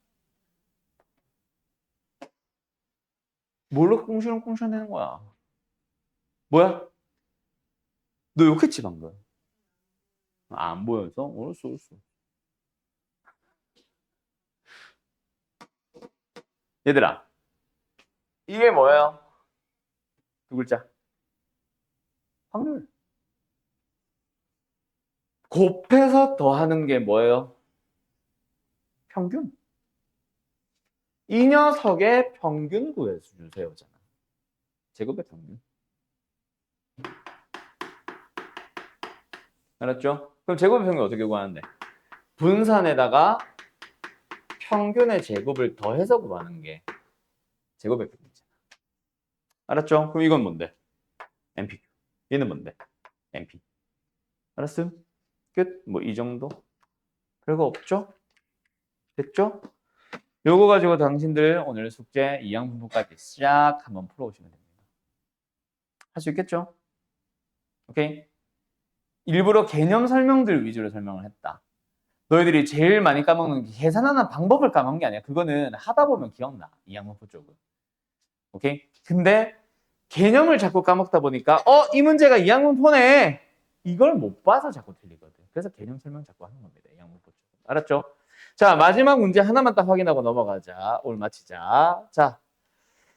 뭘로 꽁시렁꽁시렁 되는 거야? 뭐야? 너 욕했지, 방금? 아, 안 보여서? 알았어. 얘들아, 이게 뭐예요? 두 글자. 확률. 곱해서 더하는 게 뭐예요? 평균. 이 녀석의 평균 구해주세요잖아. 제곱의 평균. 알았죠? 그럼 제곱의 평균 어떻게 구하는데? 분산에다가 평균의 제곱을 더해서 구하는 게 제곱의 평균이잖아. 알았죠? 그럼 이건 뭔데? NPQ. 얘는 뭔데? NP. 알았음? 끝. 뭐 이 정도? 별거 없죠? 됐죠? 요거 가지고 당신들 오늘 숙제 2학 분부까지 싹 한번 풀어오시면 됩니다. 할 수 있겠죠? 오케이? 일부러 개념 설명들 위주로 설명을 했다. 너희들이 제일 많이 까먹는 게 계산하는 방법을 까먹는 게 아니야. 그거는 하다 보면 기억나. 2학 분부 쪽은. 오케이? 근데 개념을 자꾸 까먹다 보니까 이 문제가 2학 분부네. 이걸 못 봐서 자꾸 틀리거든. 그래서 개념 설명 자꾸 하는 겁니다. 2학 분부 쪽은. 알았죠? 자, 마지막 문제 하나만 딱 확인하고 넘어가자. 오늘 마치자. 자,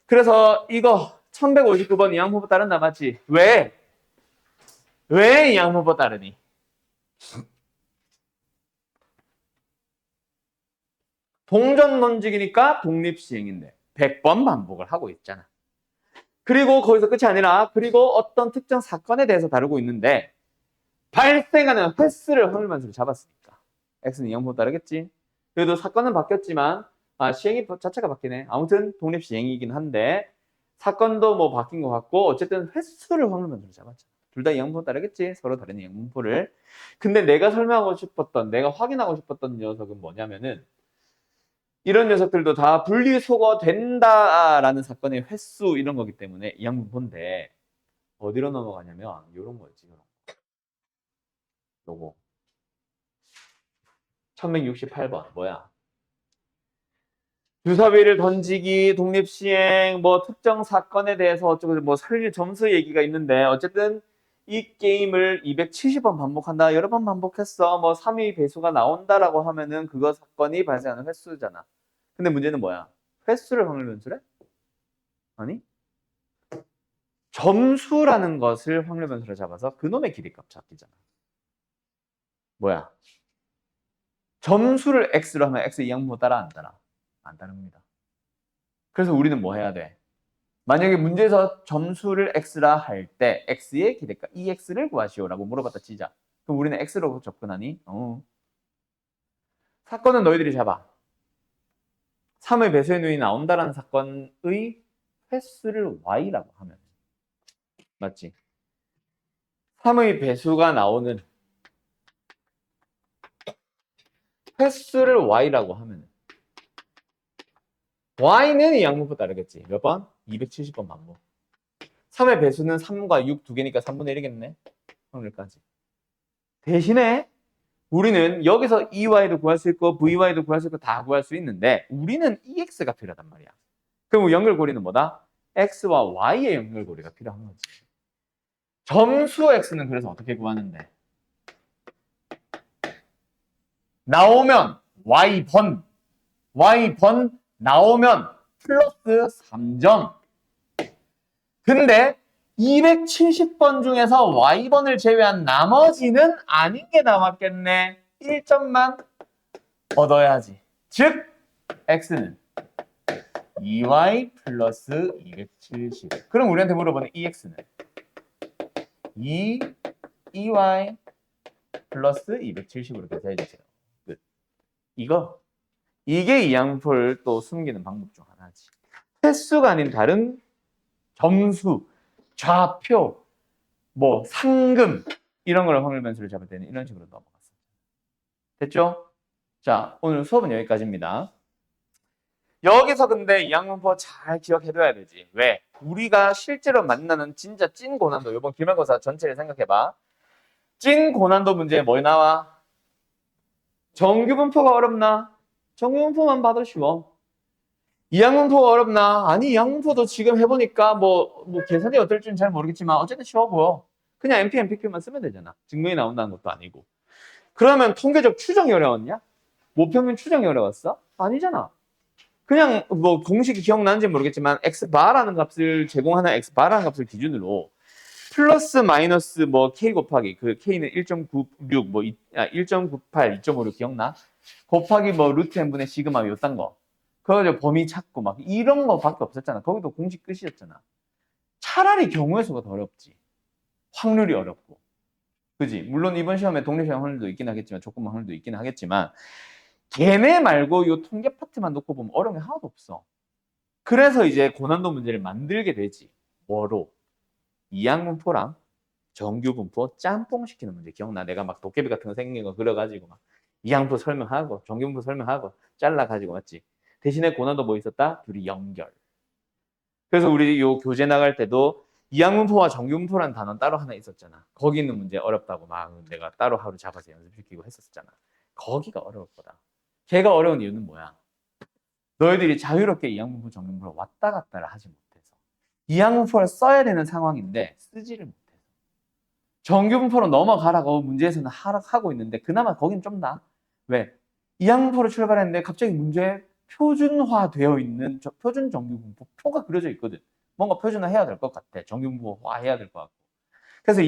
그래서 이거 1159번 이항분법 따른다 맞지? 왜? 왜 이항분법 따르니? 동전 던지기니까 독립시행인데 100번 반복을 하고 있잖아. 그리고 거기서 끝이 아니라 그리고 어떤 특정 사건에 대해서 다루고 있는데 발생하는 횟수를 확률만수로 잡았으니까 X는 이항분법 따르겠지? 그래도 사건은 바뀌었지만 시행이 자체가 바뀌네. 아무튼 독립시행이긴 한데 사건도 뭐 바뀐 것 같고 어쨌든 횟수를 확률만수로 잡았잖아. 둘 다 이항분법 따르겠지? 서로 다른 이항분법을. 근데 내가 설명하고 싶었던, 내가 확인하고 싶었던 녀석은 뭐냐면은 이런 녀석들도 다 분리수거 된다라는 사건의 횟수 이런 거기 때문에 이항분법인데 어디로 넘어가냐면 이런 거였지. 요거 1168번 뭐야? 주사위를 던지기, 독립시행, 뭐 특정 사건에 대해서 어쩌고 뭐 설리 점수 얘기가 있는데 어쨌든 이 게임을 270번 반복한다. 여러 번 반복했어. 뭐 3의 배수가 나온다라고 하면은 그거 사건이 발생하는 횟수잖아. 근데 문제는 뭐야? 횟수를 확률 변수래? 아니? 점수라는 것을 확률 변수로 잡아서 그놈의 길이값 찾기잖아. 뭐야? 점수를 x로 하면 x 이항분모 따라 안 따라? 안 따릅니다. 그래서 우리는 뭐 해야 돼? 만약에 문제에서 점수를 x라 할 때 x의 기대값 ex를 구하시오라고 물어봤다 치자. 그럼 우리는 x로 접근하니? 사건은 너희들이 잡아. 3의 배수의 누이 나온다라는 사건의 횟수를 y라고 하면 맞지? 3의 배수가 나오는 횟수를 y라고 하면 y는 이 양분법 따르겠지. 몇 번? 270번 반복. 3의 배수는 3과 6 두 개니까 3분의 1이겠네. 확률까지. 대신에 우리는 여기서 EY도 구할 수 있고 VY도 구할 수 있고 다 구할 수 있는데 우리는 EX가 필요하단 말이야. 그럼 연결고리는 뭐다? X와 Y의 연결고리가 필요한 거지. 점수 X는 그래서 어떻게 구하는데? 나오면 Y번 나오면 플러스 3점. 근데 270번 중에서 Y번을 제외한 나머지는 아닌 게 남았겠네. 1점만 얻어야지. 즉 X는 2Y 플러스 270. 그럼 우리한테 물어보는 EX는 2Y 플러스 270으로 계산해주세요. 끝. 이게 이항풀 또 숨기는 방법 중 하나지. 횟수가 아닌 다른 점수, 좌표, 뭐 상금 이런 걸 확률 변수를 잡을 때는 이런 식으로 넘어갔어요. 됐죠? 자, 오늘 수업은 여기까지입니다. 여기서 근데 이항문법 잘 기억해둬야 되지. 왜? 우리가 실제로 만나는 진짜 찐 고난도, 이번 기말고사 전체를 생각해봐. 찐 고난도 문제에 뭐 나와? 정규분포가 어렵나? 정규분포만 봐도 쉬워. 이항문포가 어렵나? 아니, 이항문포도 지금 해보니까 뭐 계산이 어떨지는 잘 모르겠지만 어쨌든 쉬워 보여. 그냥 MP, MPQ만 쓰면 되잖아. 증명이 나온다는 것도 아니고. 그러면 통계적 추정이 어려웠냐? 모평균 추정이 어려웠어? 아니잖아. 그냥 뭐 공식이 기억나는지 모르겠지만 x바라는 값을 제공하는 x바라는 값을 기준으로 플러스 마이너스 뭐 k 곱하기 그 k는 1.96 뭐 1.98 2.56 기억나? 곱하기 뭐 루트 n분의 시그마 요딴 거. 그거 범위 찾고 막 이런 거밖에 없었잖아. 거기도 공식 끝이었잖아. 차라리 경우의 수가 더 어렵지. 확률이 어렵고. 그지? 물론 이번 시험에 독립시험 확률도 있긴 하겠지만 조금만 확률도 있긴 하겠지만 걔네 말고 이 통계 파트만 놓고 보면 어려운 게 하나도 없어. 그래서 이제 고난도 문제를 만들게 되지. 뭐로? 이항분포랑 정규분포 짬뽕시키는 문제 기억나? 내가 막 도깨비 같은 거 생긴 거 그려가지고 막 이항분포 설명하고 정규분포 설명하고 잘라가지고 맞지? 대신에 고난도 뭐 있었다? 둘이 연결. 그래서 우리 요 교재 나갈 때도 이항분포와 정규분포라는 단어 따로 하나 있었잖아. 거기 있는 문제 어렵다고 막 내가 따로 하루 잡아서 연습시키고 했었잖아. 거기가 어려울 거다. 걔가 어려운 이유는 뭐야? 너희들이 자유롭게 이항분포, 정규분포를 왔다 갔다를 하지 못해서 이항분포를 써야 되는 상황인데 쓰지를 못해서 정규분포로 넘어가라고 문제에서는 하고 있는데 그나마 거긴 좀 나아. 왜? 이항분포로 출발했는데 갑자기 문제에 표준화되어 있는 표준 정규분포 표가 그려져 있거든. 뭔가 표준화해야 될 것 같아. 정규분포화해야 될 것 같고. 그래서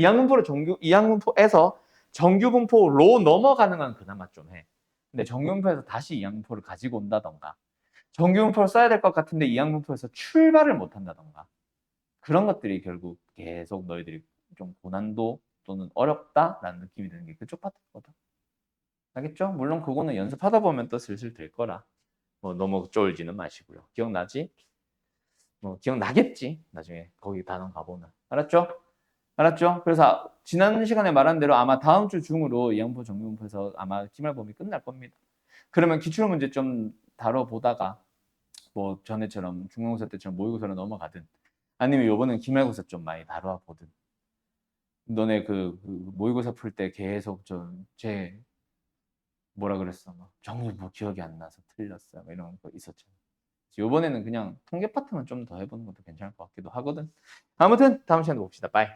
이항분포에서 정규분포로 넘어가는 건 그나마 좀 해. 근데 정규분포에서 다시 이항분포를 가지고 온다던가 정규분포를 써야 될 것 같은데 이항분포에서 출발을 못 한다던가 그런 것들이 결국 계속 너희들이 좀 고난도 또는 어렵다라는 느낌이 드는 게 그쪽 파트거든. 알겠죠? 물론 그거는 연습하다 보면 또 슬슬 될 거라 뭐 너무 쫄지는 마시고요. 기억나지? 뭐 기억나겠지? 나중에 거기 단원 가보면. 알았죠? 알았죠? 그래서 지난 시간에 말한 대로 아마 다음 주 중으로 이항분포 정규분포에서 아마 기말범위 끝날 겁니다. 그러면 기출 문제 좀 다뤄보다가 뭐 전에처럼 중간고사 때처럼 모의고사로 넘어가든 아니면 요번엔 기말고사 좀 많이 다뤄 보든 너네 그 모의고사 풀 때 계속 제 뭐라 그랬어 막 정말 뭐 기억이 안 나서 틀렸어 막 이런 거 있었잖아. 요번에는 그냥 통계 파트만 좀 더 해보는 것도 괜찮을 것 같기도 하거든. 아무튼 다음 시간에 봅시다. 빠이.